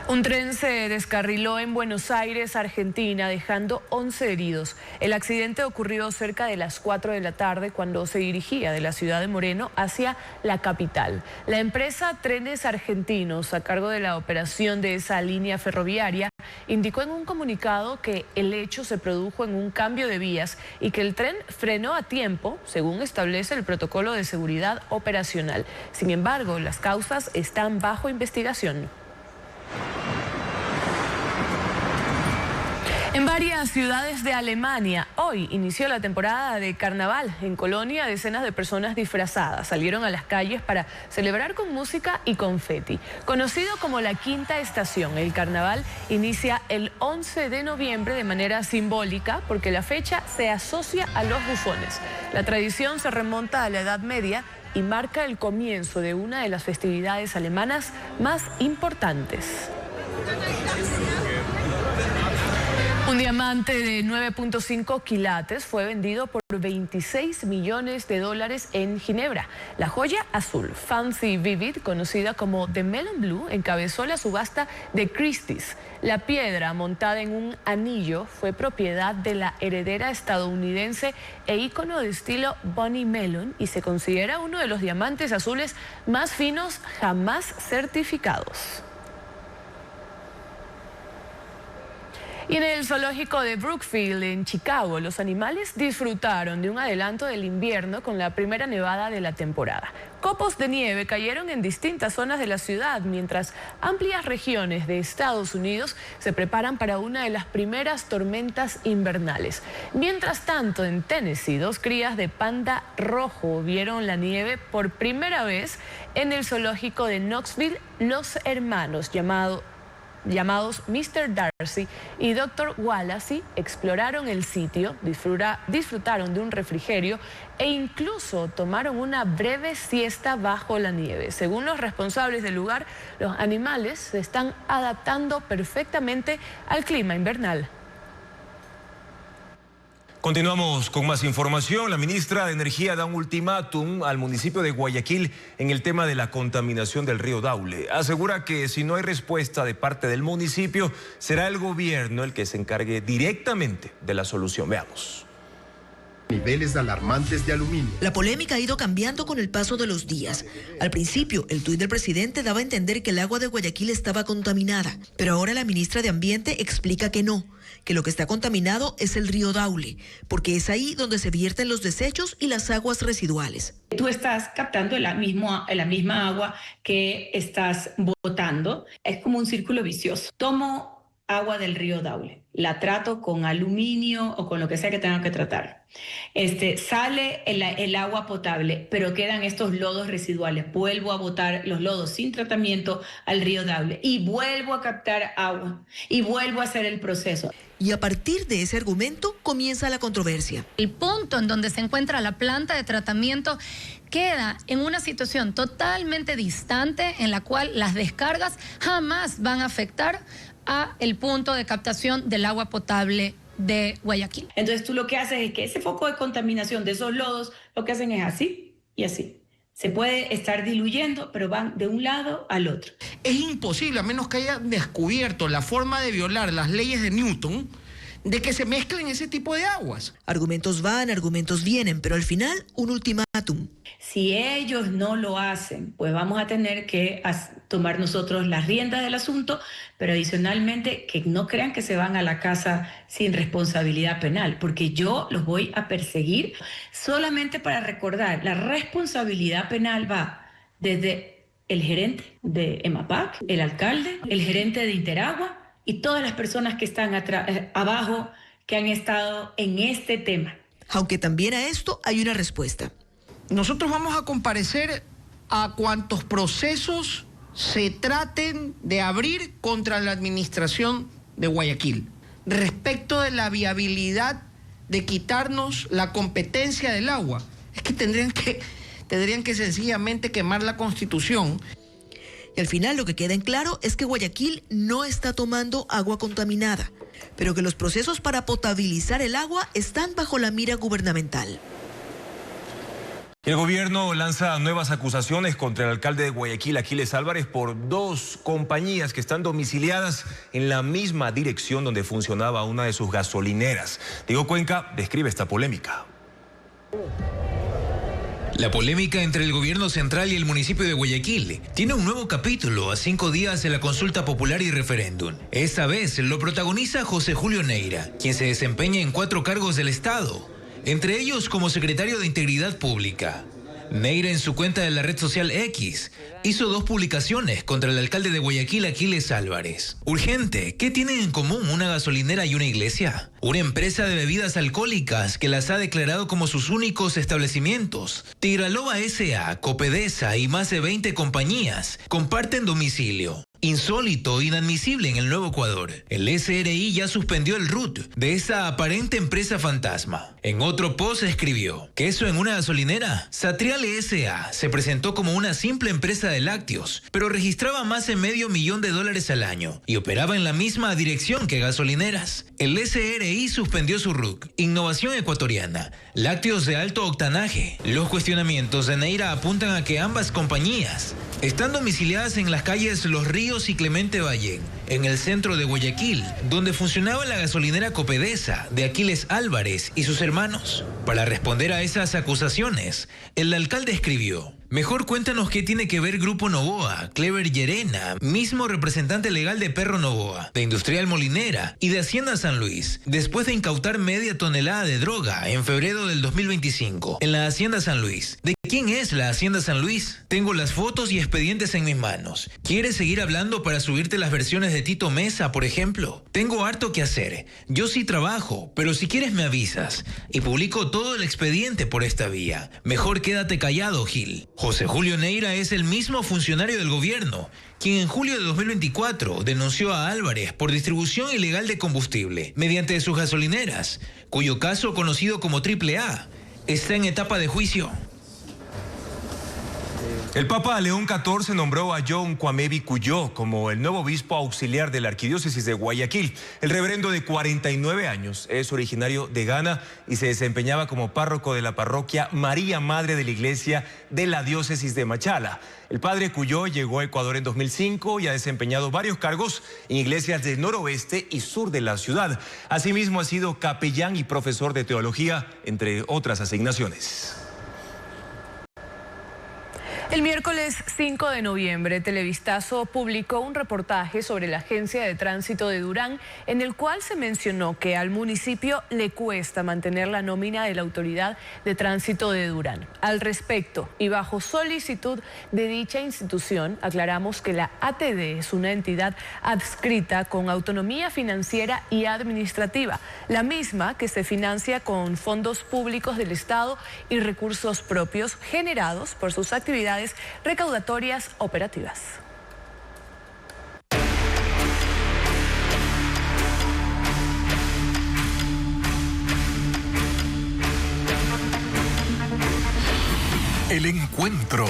Un tren se descarriló en Buenos Aires, Argentina, dejando 11 heridos. El accidente ocurrió cerca de las 4 de la tarde cuando se dirigía de la ciudad de Moreno hacia la capital. La empresa Trenes Argentinos, a cargo de la operación de esa línea ferroviaria, indicó en un comunicado que el hecho se produjo en un cambio de vías y que el tren frenó a tiempo, según establece el protocolo de seguridad operacional. Sin embargo, las causas están bajo investigación. En varias ciudades de Alemania, hoy inició la temporada de carnaval. En Colonia, decenas de personas disfrazadas salieron a las calles para celebrar con música y confeti. Conocido como la Quinta Estación, el carnaval inicia el 11 de noviembre de manera simbólica porque la fecha se asocia a los bufones. La tradición se remonta a la Edad Media y marca el comienzo de una de las festividades alemanas más importantes. Un diamante de 9.5 quilates fue vendido por $26 millones en Ginebra. La joya azul Fancy Vivid, conocida como The Melon Blue, encabezó la subasta de Christie's. La piedra, montada en un anillo, fue propiedad de la heredera estadounidense e ícono de estilo Bonnie Melon y se considera uno de los diamantes azules más finos jamás certificados. Y en el zoológico de Brookfield, en Chicago, los animales disfrutaron de un adelanto del invierno con la primera nevada de la temporada. Copos de nieve cayeron en distintas zonas de la ciudad, mientras amplias regiones de Estados Unidos se preparan para una de las primeras tormentas invernales. Mientras tanto, en Tennessee, 2 crías de panda rojo vieron la nieve por primera vez en el zoológico de Knoxville. Los hermanos llamados Mr. Darcy y Dr. Wallace exploraron el sitio, disfrutaron de un refrigerio e incluso tomaron una breve siesta bajo la nieve. Según los responsables del lugar, los animales se están adaptando perfectamente al clima invernal. Continuamos con más información. La ministra de Energía da un ultimátum al municipio de Guayaquil en el tema de la contaminación del río Daule. Asegura que si no hay respuesta de parte del municipio, será el gobierno el que se encargue directamente de la solución. Veamos. Niveles alarmantes de aluminio. La polémica ha ido cambiando con el paso de los días. Al principio, el tuit del presidente daba a entender que el agua de Guayaquil estaba contaminada, pero ahora la ministra de Ambiente explica que no, que lo que está contaminado es el río Daule, porque es ahí donde se vierten los desechos y las aguas residuales. Tú estás captando la misma agua que estás botando. Es como un círculo vicioso. Tomo agua del río Daule, la trato con aluminio o con lo que sea que tenga que tratar. Sale el agua potable, pero quedan estos lodos residuales. Vuelvo a botar los lodos sin tratamiento al río Daule y vuelvo a captar agua y vuelvo a hacer el proceso. Y a partir de ese argumento comienza la controversia. El punto en donde se encuentra la planta de tratamiento queda en una situación totalmente distante en la cual las descargas jamás van a afectar a el punto de captación del agua potable de Guayaquil. Entonces tú lo que haces es que ese foco de contaminación de esos lodos, lo que hacen es así y así. Se puede estar diluyendo, pero van de un lado al otro. Es imposible, a menos que haya descubierto la forma de violar las leyes de Newton, de que se mezclen ese tipo de aguas. Argumentos van, argumentos vienen, pero al final un ultimátum. Si ellos no lo hacen, pues vamos a tener que tomar nosotros las riendas del asunto, pero adicionalmente que no crean que se van a la casa sin responsabilidad penal, porque yo los voy a perseguir. Solamente para recordar, la responsabilidad penal va desde el gerente de EMAPAC, el alcalde, el gerente de Interagua y todas las personas que están abajo, que han estado en este tema. Aunque también a esto hay una respuesta. Nosotros vamos a comparecer a cuantos procesos se traten de abrir contra la administración de Guayaquil respecto de la viabilidad de quitarnos la competencia del agua. Es que tendrían que sencillamente quemar la Constitución. Y al final lo que queda en claro es que Guayaquil no está tomando agua contaminada, pero que los procesos para potabilizar el agua están bajo la mira gubernamental. El gobierno lanza nuevas acusaciones contra el alcalde de Guayaquil, Aquiles Álvarez, por 2 compañías que están domiciliadas en la misma dirección donde funcionaba una de sus gasolineras. Diego Cuenca describe esta polémica. La polémica entre el gobierno central y el municipio de Guayaquil tiene un nuevo capítulo a 5 días de la consulta popular y referéndum. Esta vez lo protagoniza José Julio Neira, quien se desempeña en 4 cargos del Estado, entre ellos como secretario de Integridad Pública. Neira, en su cuenta de la red social X, hizo 2 publicaciones contra el alcalde de Guayaquil, Aquiles Álvarez. Urgente, ¿qué tienen en común una gasolinera y una iglesia? Una empresa de bebidas alcohólicas que las ha declarado como sus únicos establecimientos. Tigraloba S.A., Copedesa y más de 20 compañías comparten domicilio. Insólito, inadmisible en el Nuevo Ecuador. El SRI ya suspendió el RUT de esa aparente empresa fantasma. En otro post escribió que eso en una gasolinera. Satrial S.A. se presentó como una simple empresa de lácteos, pero registraba más de $500,000 al año y operaba en la misma dirección que gasolineras. El SRI suspendió su RUC, Innovación Ecuatoriana, lácteos de alto octanaje. Los cuestionamientos de Neira apuntan a que ambas compañías están domiciliadas en las calles Los Ríos y Clemente Valle, en el centro de Guayaquil, donde funcionaba la gasolinera Copedesa de Aquiles Álvarez y sus hermanos. Para responder a esas acusaciones, el alcalde escribió: Mejor cuéntanos qué tiene que ver Grupo Novoa, Clever Llerena, mismo representante legal de Perro Novoa, de Industrial Molinera y de Hacienda San Luis, después de incautar media tonelada de droga en febrero del 2025 en la Hacienda San Luis. ¿De quién es la Hacienda San Luis? Tengo las fotos y expedientes en mis manos. ¿Quieres seguir hablando para subirte las versiones de Tito Mesa, por ejemplo? Tengo harto que hacer. Yo sí trabajo, pero si quieres me avisas y publico todo el expediente por esta vía. Mejor quédate callado, Gil. José Julio Neira es el mismo funcionario del gobierno, quien en julio de 2024 denunció a Álvarez por distribución ilegal de combustible mediante sus gasolineras, cuyo caso, conocido como AAA, está en etapa de juicio. El Papa León XIV nombró a John Kwamebi Cuyo como el nuevo obispo auxiliar de la Arquidiócesis de Guayaquil. El reverendo de 49 años es originario de Ghana y se desempeñaba como párroco de la parroquia María Madre de la Iglesia de la Diócesis de Machala. El padre Cuyo llegó a Ecuador en 2005 y ha desempeñado varios cargos en iglesias del noroeste y sur de la ciudad. Asimismo, ha sido capellán y profesor de teología, entre otras asignaciones. El miércoles 5 de noviembre, Televistazo publicó un reportaje sobre la Agencia de Tránsito de Durán, en el cual se mencionó que al municipio le cuesta mantener la nómina de la Autoridad de Tránsito de Durán. Al respecto, y bajo solicitud de dicha institución, aclaramos que la ATD es una entidad adscrita con autonomía financiera y administrativa, la misma que se financia con fondos públicos del Estado y recursos propios generados por sus actividades recaudatorias operativas. El encuentro.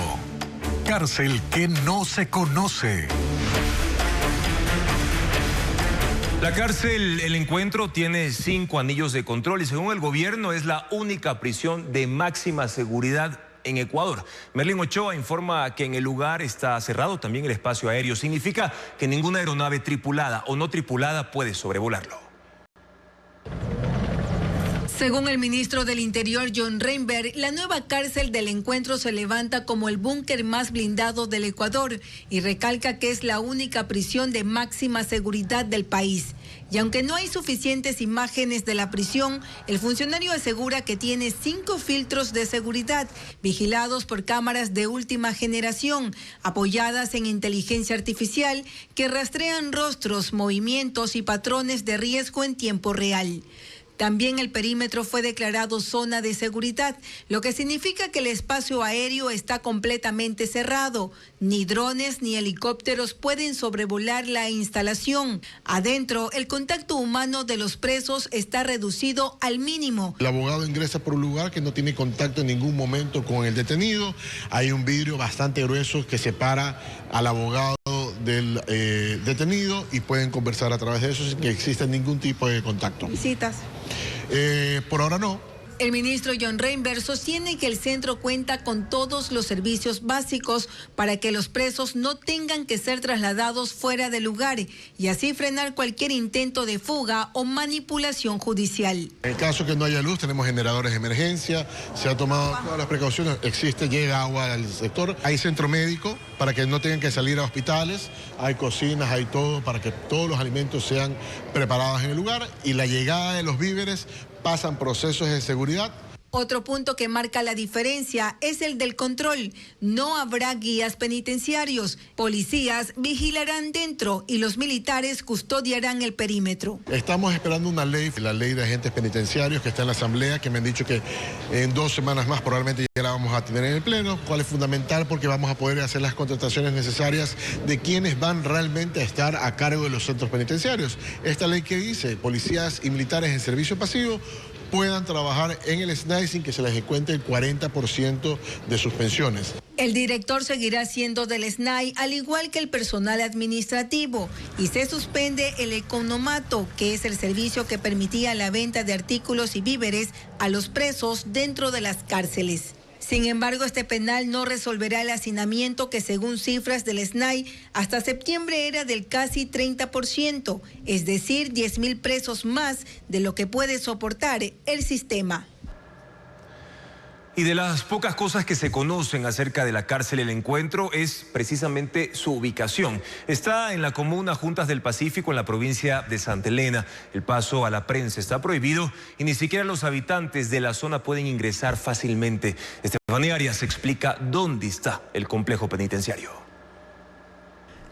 Cárcel que no se conoce. La cárcel El Encuentro tiene 5 anillos de control y según el gobierno es la única prisión de máxima seguridad en Ecuador. Merlin Ochoa informa que en el lugar está cerrado también el espacio aéreo. Significa que ninguna aeronave tripulada o no tripulada puede sobrevolarlo. Según el ministro del Interior, John Reinberg, la nueva cárcel del Encuentro se levanta como el búnker más blindado del Ecuador y recalca que es la única prisión de máxima seguridad del país. Y aunque no hay suficientes imágenes de la prisión, el funcionario asegura que tiene 5 filtros de seguridad vigilados por cámaras de última generación, apoyadas en inteligencia artificial, que rastrean rostros, movimientos y patrones de riesgo en tiempo real. También el perímetro fue declarado zona de seguridad, lo que significa que el espacio aéreo está completamente cerrado. Ni drones ni helicópteros pueden sobrevolar la instalación. Adentro, el contacto humano de los presos está reducido al mínimo. El abogado ingresa por un lugar que no tiene contacto en ningún momento con el detenido. Hay un vidrio bastante grueso que separa al abogado del detenido y pueden conversar a través de eso sin que exista ningún tipo de contacto. ¿Visitas? Por ahora no. El ministro John Reinberg sostiene que el centro cuenta con todos los servicios básicos para que los presos no tengan que ser trasladados fuera del lugar y así frenar cualquier intento de fuga o manipulación judicial. En el caso que no haya luz, tenemos generadores de emergencia, se ha tomado todas las precauciones, llega agua al sector, hay centro médico para que no tengan que salir a hospitales, hay cocinas, hay todo para que todos los alimentos sean preparados en el lugar y la llegada de los víveres pasan procesos de seguridad. Otro punto que marca la diferencia es el del control. No habrá guías penitenciarios. Policías vigilarán dentro y los militares custodiarán el perímetro. Estamos esperando una ley, la ley de agentes penitenciarios que está en la Asamblea, que me han dicho que en 2 semanas más probablemente ya la vamos a tener en el Pleno, cual es fundamental porque vamos a poder hacer las contrataciones necesarias de quienes van realmente a estar a cargo de los centros penitenciarios. Esta ley que dice policías y militares en servicio pasivo puedan trabajar en el SNAI sin que se les descuente el 40% de sus pensiones. El director seguirá siendo del SNAI, al igual que el personal administrativo, y se suspende el economato, que es el servicio que permitía la venta de artículos y víveres a los presos dentro de las cárceles. Sin embargo, este penal no resolverá el hacinamiento que, según cifras del SNAI, hasta septiembre era del casi 30%, es decir, 10.000 presos más de lo que puede soportar el sistema. Y de las pocas cosas que se conocen acerca de la cárcel El Encuentro es precisamente su ubicación. Está en la comuna Juntas del Pacífico, en la provincia de Santa Elena. El paso a la prensa está prohibido y ni siquiera los habitantes de la zona pueden ingresar fácilmente. Estefanía Arias explica dónde está el complejo penitenciario.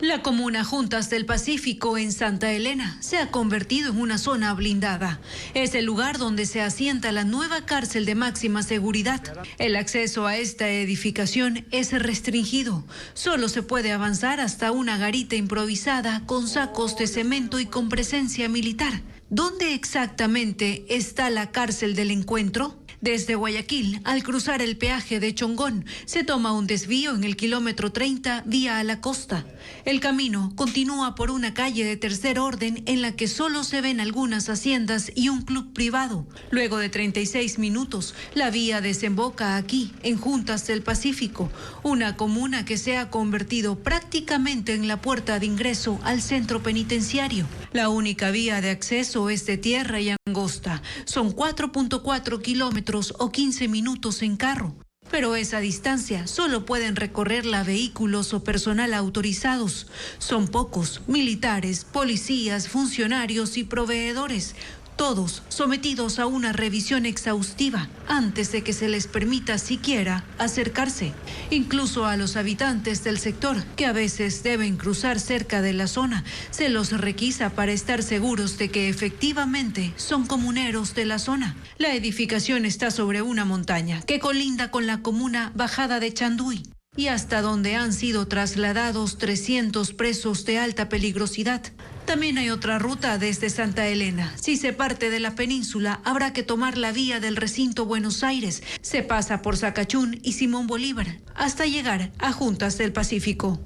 La comuna Juntas del Pacífico en Santa Elena se ha convertido en una zona blindada. Es el lugar donde se asienta la nueva cárcel de máxima seguridad. El acceso a esta edificación es restringido. Solo se puede avanzar hasta una garita improvisada con sacos de cemento y con presencia militar. ¿Dónde exactamente está la cárcel del Encuentro? Desde Guayaquil, al cruzar el peaje de Chongón, se toma un desvío en el kilómetro 30 vía a la costa. El camino continúa por una calle de tercer orden en la que solo se ven algunas haciendas y un club privado. Luego de 36 minutos, la vía desemboca aquí, en Juntas del Pacífico, una comuna que se ha convertido prácticamente en la puerta de ingreso al centro penitenciario. La única vía de acceso es de tierra y angosta. Son 4.4 kilómetros o 15 minutos en carro. Pero esa distancia solo pueden recorrerla vehículos o personal autorizados. Son pocos: militares, policías, funcionarios y proveedores, todos sometidos a una revisión exhaustiva antes de que se les permita siquiera acercarse. Incluso a los habitantes del sector, que a veces deben cruzar cerca de la zona, se los requisa para estar seguros de que efectivamente son comuneros de la zona. La edificación está sobre una montaña que colinda con la comuna Bajada de Chanduy, y hasta donde han sido trasladados 300 presos de alta peligrosidad. También hay otra ruta desde Santa Elena. Si se parte de la península, habrá que tomar la vía del recinto Buenos Aires. Se pasa por Sacachún y Simón Bolívar hasta llegar a Juntas del Pacífico.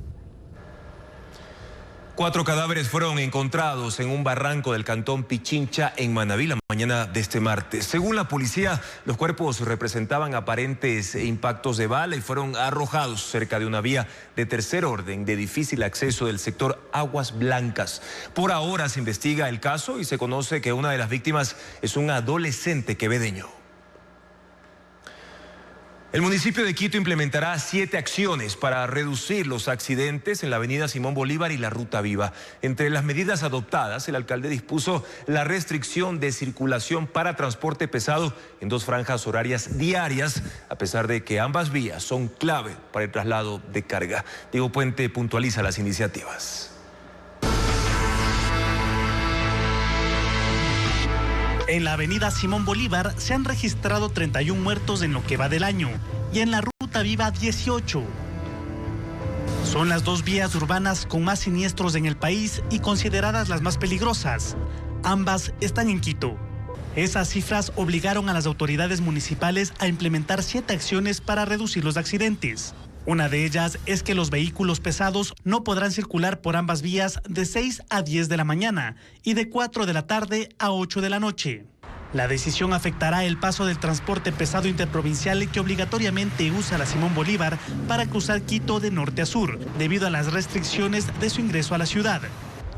4 cadáveres fueron encontrados en un barranco del cantón Pichincha en Manabí la mañana de este martes. Según la policía, los cuerpos representaban aparentes impactos de bala y fueron arrojados cerca de una vía de tercer orden de difícil acceso del sector Aguas Blancas. Por ahora se investiga el caso y se conoce que una de las víctimas es un adolescente quevedeño. El municipio de Quito implementará 7 acciones para reducir los accidentes en la avenida Simón Bolívar y la Ruta Viva. Entre las medidas adoptadas, el alcalde dispuso la restricción de circulación para transporte pesado en 2 franjas horarias diarias, a pesar de que ambas vías son clave para el traslado de carga. Diego Puente puntualiza las iniciativas. En la avenida Simón Bolívar se han registrado 31 muertos en lo que va del año y en la Ruta Viva 18. Son las 2 vías urbanas con más siniestros en el país y consideradas las más peligrosas. Ambas están en Quito. Esas cifras obligaron a las autoridades municipales a implementar 7 acciones para reducir los accidentes. Una de ellas es que los vehículos pesados no podrán circular por ambas vías de 6 a 10 de la mañana y de 4 de la tarde a 8 de la noche. La decisión afectará el paso del transporte pesado interprovincial que obligatoriamente usa la Simón Bolívar para cruzar Quito de norte a sur, debido a las restricciones de su ingreso a la ciudad.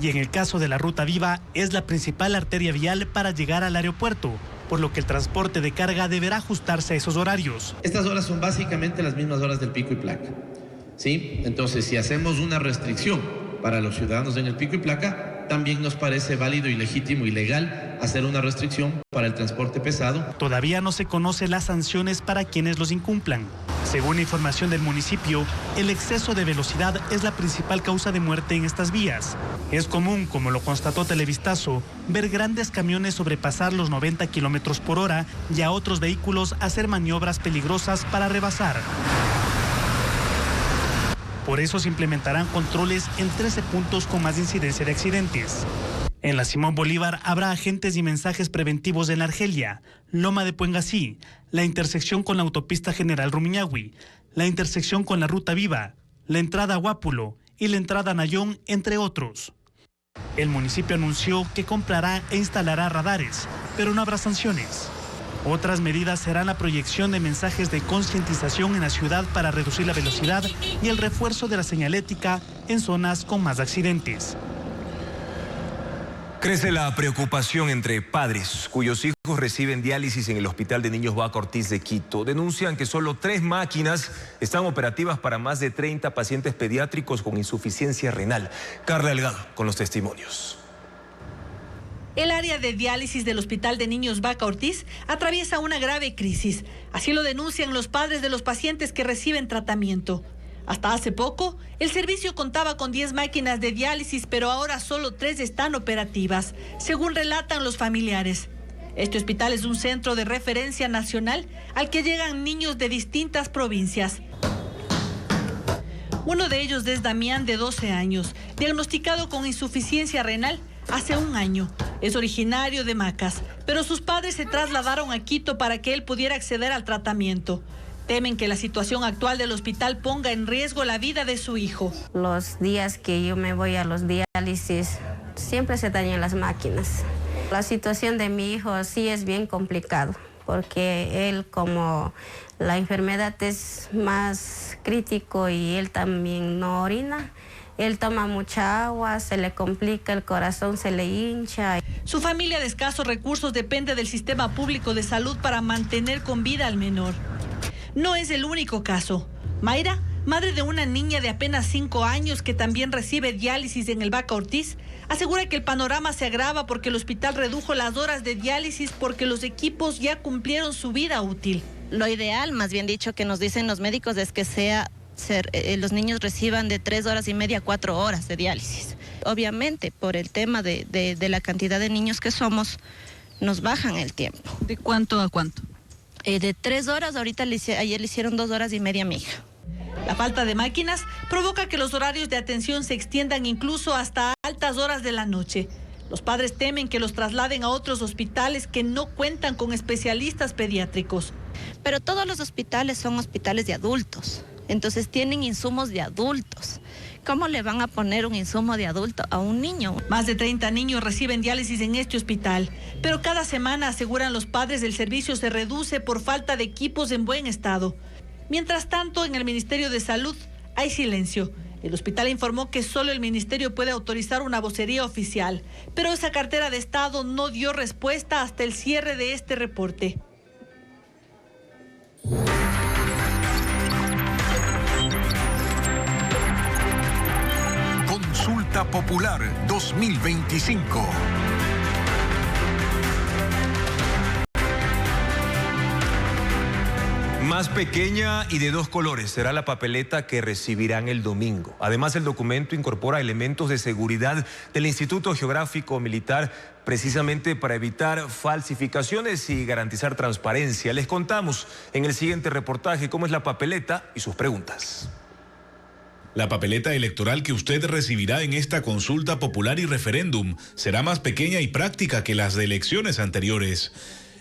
Y en el caso de la Ruta Viva, es la principal arteria vial para llegar al aeropuerto, por lo que el transporte de carga deberá ajustarse a esos horarios. Estas horas son básicamente las mismas horas del pico y placa, ¿sí? Entonces, si hacemos una restricción para los ciudadanos en el pico y placa, también nos parece válido y legítimo y legal hacer una restricción para el transporte pesado. Todavía no se conocen las sanciones para quienes los incumplan. Según información del municipio, el exceso de velocidad es la principal causa de muerte en estas vías. Es común, como lo constató Televistazo, ver grandes camiones sobrepasar los 90 kilómetros por hora y a otros vehículos hacer maniobras peligrosas para rebasar. Por eso se implementarán controles en 13 puntos con más incidencia de accidentes. En la Simón Bolívar habrá agentes y mensajes preventivos en Argelia, Loma de Puengasí, la intersección con la autopista General Rumiñahui, la intersección con la Ruta Viva, la entrada a Guápulo y la entrada a Nayón, entre otros. El municipio anunció que comprará e instalará radares, pero no habrá sanciones. Otras medidas serán la proyección de mensajes de concientización en la ciudad para reducir la velocidad y el refuerzo de la señalética en zonas con más accidentes. Crece la preocupación entre padres cuyos hijos reciben diálisis en el Hospital de Niños Vaca Ortiz de Quito. Denuncian que solo 3 máquinas están operativas para más de 30 pacientes pediátricos con insuficiencia renal. Carla Delgado con los testimonios. El área de diálisis del Hospital de Niños Vaca Ortiz atraviesa una grave crisis. Así lo denuncian los padres de los pacientes que reciben tratamiento. Hasta hace poco, el servicio contaba con 10 máquinas de diálisis, pero ahora solo 3 están operativas, según relatan los familiares. Este hospital es un centro de referencia nacional al que llegan niños de distintas provincias. Uno de ellos es Damián, de 12 años, diagnosticado con insuficiencia renal hace 1 año. Es originario de Macas, pero sus padres se trasladaron a Quito para que él pudiera acceder al tratamiento. Temen que la situación actual del hospital ponga en riesgo la vida de su hijo. Los días que yo me voy a los diálisis, siempre se dañan las máquinas. La situación de mi hijo sí es bien complicado, porque él, como la enfermedad es más crítico y él también no orina, él toma mucha agua, se le complica el corazón, se le hincha. Su familia de escasos recursos depende del sistema público de salud para mantener con vida al menor. No es el único caso. Mayra, madre de una niña de apenas 5 años que también recibe diálisis en el Vaca Ortiz, asegura que el panorama se agrava porque el hospital redujo las horas de diálisis porque los equipos ya cumplieron su vida útil. Lo ideal, más bien dicho, que nos dicen los médicos es que los niños reciban de 3 horas y media a 4 horas de diálisis. Obviamente, por el tema de la cantidad de niños que somos, nos bajan el tiempo. ¿De cuánto a cuánto? De 3 horas, ayer le hicieron 2 horas y media a mi hija. La falta de máquinas provoca que los horarios de atención se extiendan incluso hasta altas horas de la noche. Los padres temen que los trasladen a otros hospitales que no cuentan con especialistas pediátricos. Pero todos los hospitales son hospitales de adultos, entonces tienen insumos de adultos. ¿Cómo le van a poner un insumo de adulto a un niño? Más de 30 niños reciben diálisis en este hospital, pero cada semana, aseguran los padres, el servicio se reduce por falta de equipos en buen estado. Mientras tanto, en el Ministerio de Salud hay silencio. El hospital informó que solo el ministerio puede autorizar una vocería oficial, pero esa cartera de Estado no dio respuesta hasta el cierre de este reporte. Consulta Popular 2025. Más pequeña y de 2 colores será la papeleta que recibirán el domingo. Además, el documento incorpora elementos de seguridad del Instituto Geográfico Militar, precisamente para evitar falsificaciones y garantizar transparencia. Les contamos en el siguiente reportaje cómo es la papeleta y sus preguntas. La papeleta electoral que usted recibirá en esta consulta popular y referéndum será más pequeña y práctica que las de elecciones anteriores.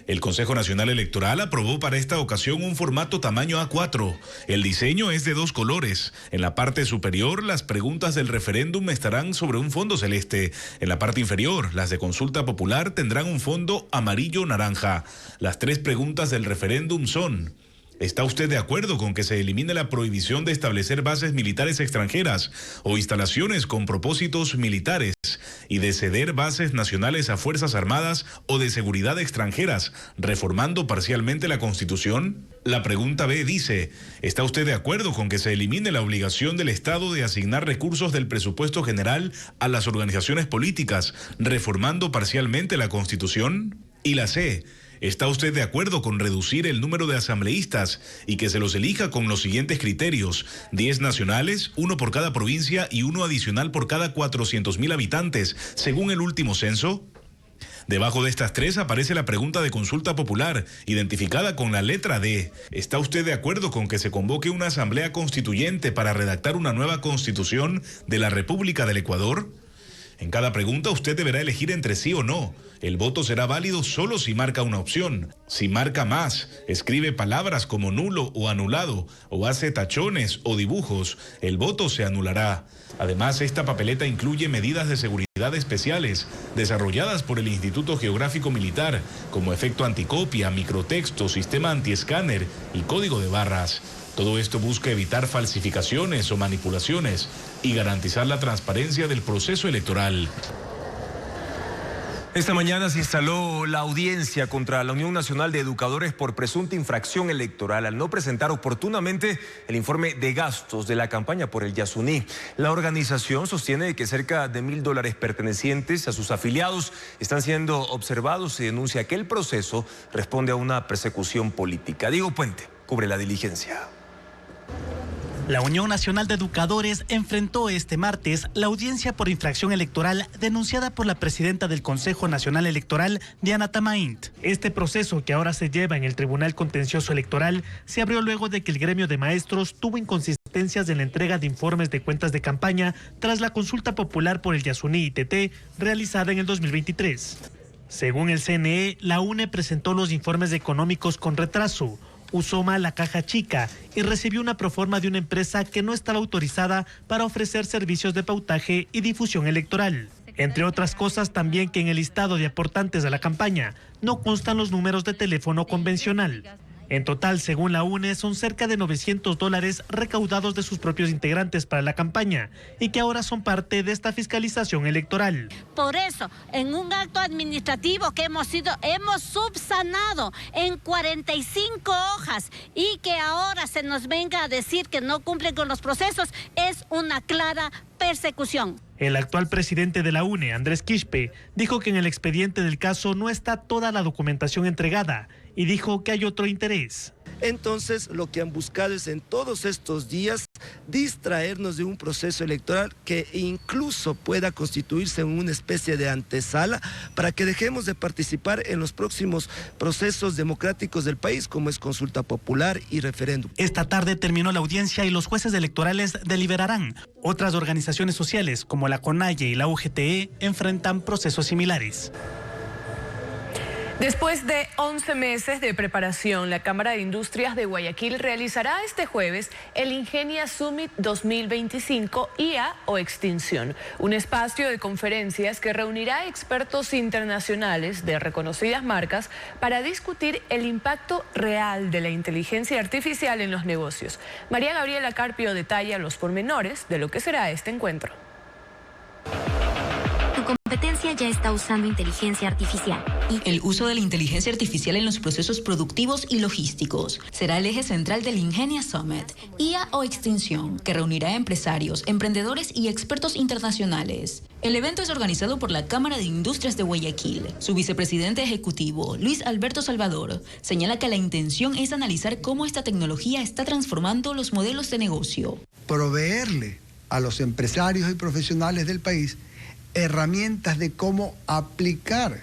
El Consejo Nacional Electoral aprobó para esta ocasión un formato tamaño A4. El diseño es de 2 colores. En la parte superior, las preguntas del referéndum estarán sobre un fondo celeste. En la parte inferior, las de consulta popular tendrán un fondo amarillo-naranja. Las 3 preguntas del referéndum son: ¿está usted de acuerdo con que se elimine la prohibición de establecer bases militares extranjeras o instalaciones con propósitos militares y de ceder bases nacionales a fuerzas armadas o de seguridad extranjeras, reformando parcialmente la Constitución? La pregunta B dice: ¿está usted de acuerdo con que se elimine la obligación del Estado de asignar recursos del presupuesto general a las organizaciones políticas, reformando parcialmente la Constitución? Y la C: ¿está usted de acuerdo con reducir el número de asambleístas y que se los elija con los siguientes criterios: 10 nacionales, 1 por cada provincia y 1 adicional por cada 400.000 habitantes, según el último censo? Debajo de estas 3 aparece la pregunta de consulta popular, identificada con la letra D. ¿Está usted de acuerdo con que se convoque una asamblea constituyente para redactar una nueva constitución de la República del Ecuador? En cada pregunta usted deberá elegir entre sí o no. El voto será válido solo si marca una opción. Si marca más, escribe palabras como nulo o anulado, o hace tachones o dibujos, el voto se anulará. Además, esta papeleta incluye medidas de seguridad especiales desarrolladas por el Instituto Geográfico Militar, como efecto anticopia, microtexto, sistema antiescáner y código de barras. Todo esto busca evitar falsificaciones o manipulaciones y garantizar la transparencia del proceso electoral. Esta mañana se instaló la audiencia contra la Unión Nacional de Educadores por presunta infracción electoral al no presentar oportunamente el informe de gastos de la campaña por el Yasuní. La organización sostiene que cerca de $1.000 pertenecientes a sus afiliados están siendo observados y denuncia que el proceso responde a una persecución política. Diego Puente cubre la diligencia. La Unión Nacional de Educadores enfrentó este martes la audiencia por infracción electoral denunciada por la presidenta del Consejo Nacional Electoral, Diana Tamaint. Este proceso, que ahora se lleva en el Tribunal Contencioso Electoral, se abrió luego de que el gremio de maestros tuvo inconsistencias en la entrega de informes de cuentas de campaña tras la consulta popular por el Yasuní ITT realizada en el 2023. Según el CNE, la UNE presentó los informes económicos con retraso, usó mal la caja chica y recibió una proforma de una empresa que no estaba autorizada para ofrecer servicios de pautaje y difusión electoral. Entre otras cosas, también que en el listado de aportantes a la campaña no constan los números de teléfono convencional. En total, según la UNE, son cerca de $900 recaudados de sus propios integrantes para la campaña y que ahora son parte de esta fiscalización electoral. Por eso, en un acto administrativo que hemos subsanado en 45 hojas y que ahora se nos venga a decir que no cumplen con los procesos, es una clara persecución. El actual presidente de la UNE, Andrés Quispe, dijo que en el expediente del caso no está toda la documentación entregada y dijo que hay otro interés. Entonces, lo que han buscado es en todos estos días distraernos de un proceso electoral que incluso pueda constituirse en una especie de antesala para que dejemos de participar en los próximos procesos democráticos del país, como es consulta popular y referéndum. Esta tarde terminó la audiencia y los jueces electorales deliberarán. Otras organizaciones sociales, como la CONAIE y la UGTE, enfrentan procesos similares. Después de 11 meses de preparación, la Cámara de Industrias de Guayaquil realizará este jueves el Ingenia Summit 2025 IA o Extinción, un espacio de conferencias que reunirá expertos internacionales de reconocidas marcas para discutir el impacto real de la inteligencia artificial en los negocios. María Gabriela Carpio detalla los pormenores de lo que será este encuentro. Competencia ya está usando inteligencia artificial. El uso de la inteligencia artificial en los procesos productivos y logísticos será el eje central del Ingenia Summit, IA o Extinción, que reunirá a empresarios, emprendedores y expertos internacionales. El evento es organizado por la Cámara de Industrias de Guayaquil. Su vicepresidente ejecutivo, Luis Alberto Salvador, señala que la intención es analizar cómo esta tecnología está transformando los modelos de negocio. Proveerle a los empresarios y profesionales del país herramientas de cómo aplicar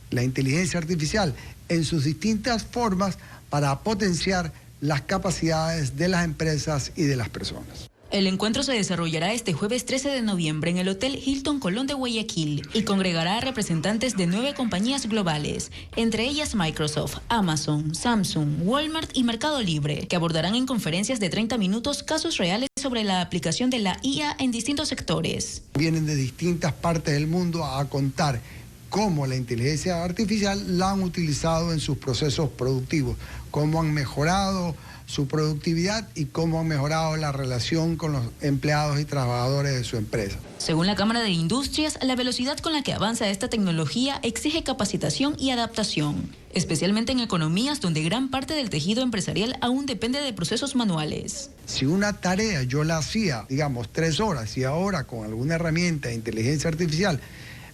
la inteligencia artificial en sus distintas formas para potenciar las capacidades de las empresas y de las personas. El encuentro se desarrollará este jueves 13 de noviembre en el Hotel Hilton Colón de Guayaquil y congregará a representantes de 9 compañías globales, entre ellas Microsoft, Amazon, Samsung, Walmart y Mercado Libre, que abordarán en conferencias de 30 minutos casos reales sobre la aplicación de la IA en distintos sectores. Vienen de distintas partes del mundo a contar cómo la inteligencia artificial la han utilizado en sus procesos productivos, cómo han mejorado su productividad y cómo han mejorado la relación con los empleados y trabajadores de su empresa. Según la Cámara de Industrias, la velocidad con la que avanza esta tecnología exige capacitación y adaptación, especialmente en economías donde gran parte del tejido empresarial aún depende de procesos manuales. Si una tarea yo la hacía, digamos, 3 horas y ahora con alguna herramienta de inteligencia artificial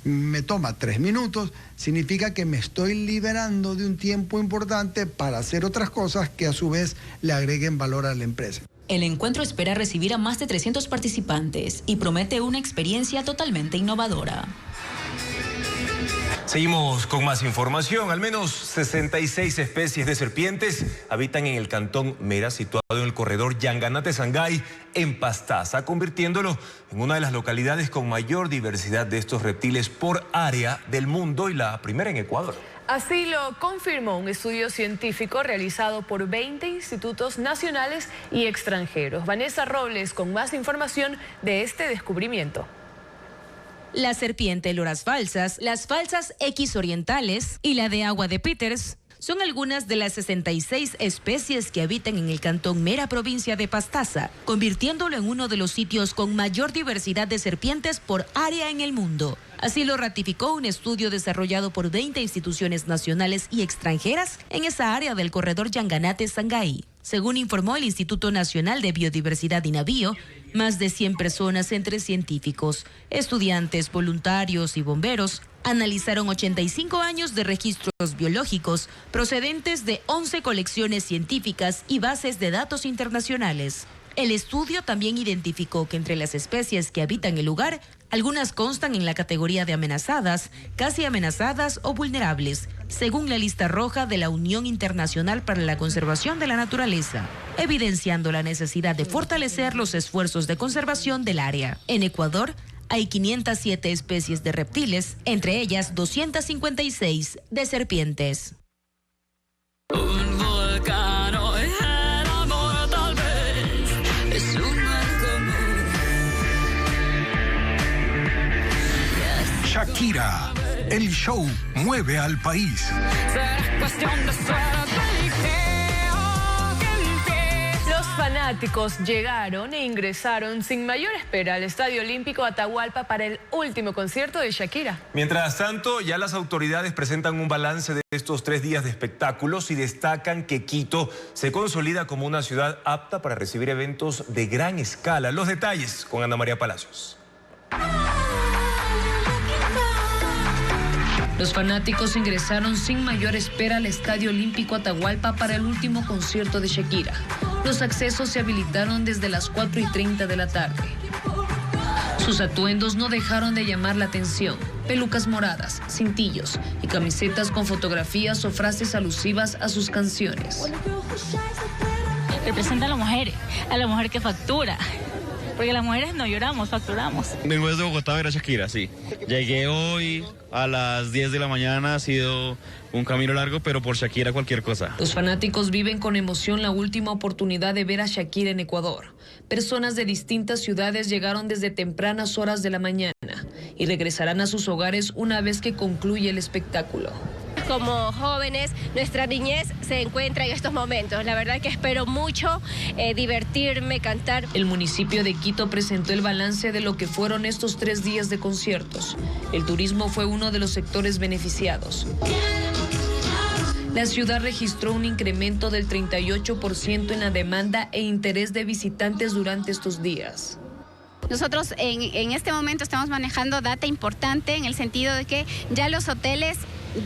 me toma 3 minutos, significa que me estoy liberando de un tiempo importante para hacer otras cosas que a su vez le agreguen valor a la empresa. El encuentro espera recibir a más de 300 participantes y promete una experiencia totalmente innovadora. Seguimos con más información. Al menos 66 especies de serpientes habitan en el cantón Mera, situado en el corredor Yanganate-Sangay, en Pastaza, convirtiéndolo en una de las localidades con mayor diversidad de estos reptiles por área del mundo y la primera en Ecuador. Así lo confirmó un estudio científico realizado por 20 institutos nacionales y extranjeros. Vanessa Robles con más información de este descubrimiento. La serpiente loras falsas, las falsas X orientales y la de agua de Peters son algunas de las 66 especies que habitan en el cantón Mera, provincia de Pastaza, convirtiéndolo en uno de los sitios con mayor diversidad de serpientes por área en el mundo. Así lo ratificó un estudio desarrollado por 20 instituciones nacionales y extranjeras en esa área del corredor Yanganate-Sangay. Según informó el Instituto Nacional de Biodiversidad INABIO, más de 100 personas entre científicos, estudiantes, voluntarios y bomberos analizaron 85 años de registros biológicos procedentes de 11 colecciones científicas y bases de datos internacionales. El estudio también identificó que entre las especies que habitan el lugar, algunas constan en la categoría de amenazadas, casi amenazadas o vulnerables, según la lista roja de la Unión Internacional para la Conservación de la Naturaleza, evidenciando la necesidad de fortalecer los esfuerzos de conservación del área. En Ecuador, hay 507 especies de reptiles, entre ellas 256 de serpientes. Un volcán el amor tal vez es un mal común. Shakira, el show mueve al país. Será cuestión de suerte. Los fanáticos llegaron e ingresaron sin mayor espera al Estadio Olímpico Atahualpa para el último concierto de Shakira. Mientras tanto, ya las autoridades presentan un balance de estos 3 días de espectáculos y destacan que Quito se consolida como una ciudad apta para recibir eventos de gran escala. Los detalles con Ana María Palacios. Los fanáticos ingresaron sin mayor espera al Estadio Olímpico Atahualpa para el último concierto de Shakira. Los accesos se habilitaron desde las 4:30 de la tarde. Sus atuendos no dejaron de llamar la atención. Pelucas moradas, cintillos y camisetas con fotografías o frases alusivas a sus canciones. Representa a la mujer que factura. Porque las mujeres no lloramos, facturamos. Vengo desde Bogotá a ver a Shakira, sí. Llegué hoy a las 10 de la mañana, ha sido un camino largo, pero por Shakira cualquier cosa. Los fanáticos viven con emoción la última oportunidad de ver a Shakira en Ecuador. Personas de distintas ciudades llegaron desde tempranas horas de la mañana y regresarán a sus hogares una vez que concluya el espectáculo. Como jóvenes, nuestra niñez se encuentra en estos momentos. La verdad que espero mucho divertirme, cantar. El municipio de Quito presentó el balance de lo que fueron estos 3 días de conciertos. El turismo fue uno de los sectores beneficiados. La ciudad registró un incremento del 38% en la demanda e interés de visitantes durante estos días. Nosotros en este momento estamos manejando data importante en el sentido de que ya los hoteles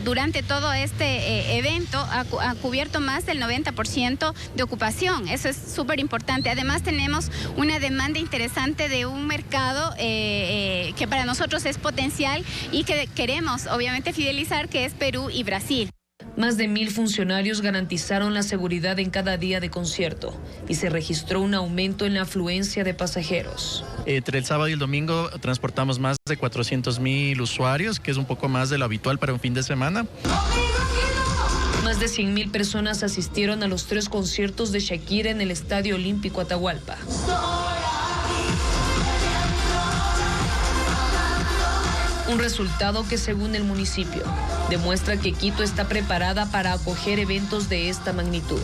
durante todo este evento ha cubierto más del 90% de ocupación. Eso es súper importante. Además tenemos una demanda interesante de un mercado que para nosotros es potencial y que queremos obviamente fidelizar, que es Perú y Brasil. Más de 1,000 funcionarios garantizaron la seguridad en cada día de concierto y se registró un aumento en la afluencia de pasajeros. Entre el sábado y el domingo transportamos más de 400,000 usuarios, que es un poco más de lo habitual para un fin de semana. Más de 100,000 personas asistieron a los 3 conciertos de Shakira en el Estadio Olímpico Atahualpa. Un resultado que, según el municipio, demuestra que Quito está preparada para acoger eventos de esta magnitud.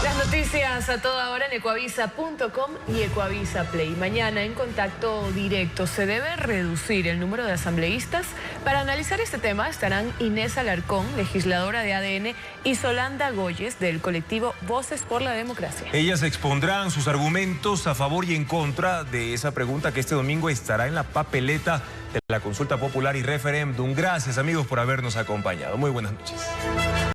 Las noticias a toda hora en ecuavisa.com y Ecuavisa Play. Mañana en Contacto Directo, ¿se debe reducir el número de asambleístas? Para analizar este tema estarán Inés Alarcón, legisladora de ADN, y Solanda Goyes, del colectivo Voces por la Democracia. Ellas expondrán sus argumentos a favor y en contra de esa pregunta que este domingo estará en la papeleta de la consulta popular y referéndum. Gracias, amigos, por habernos acompañado. Muy buenas noches.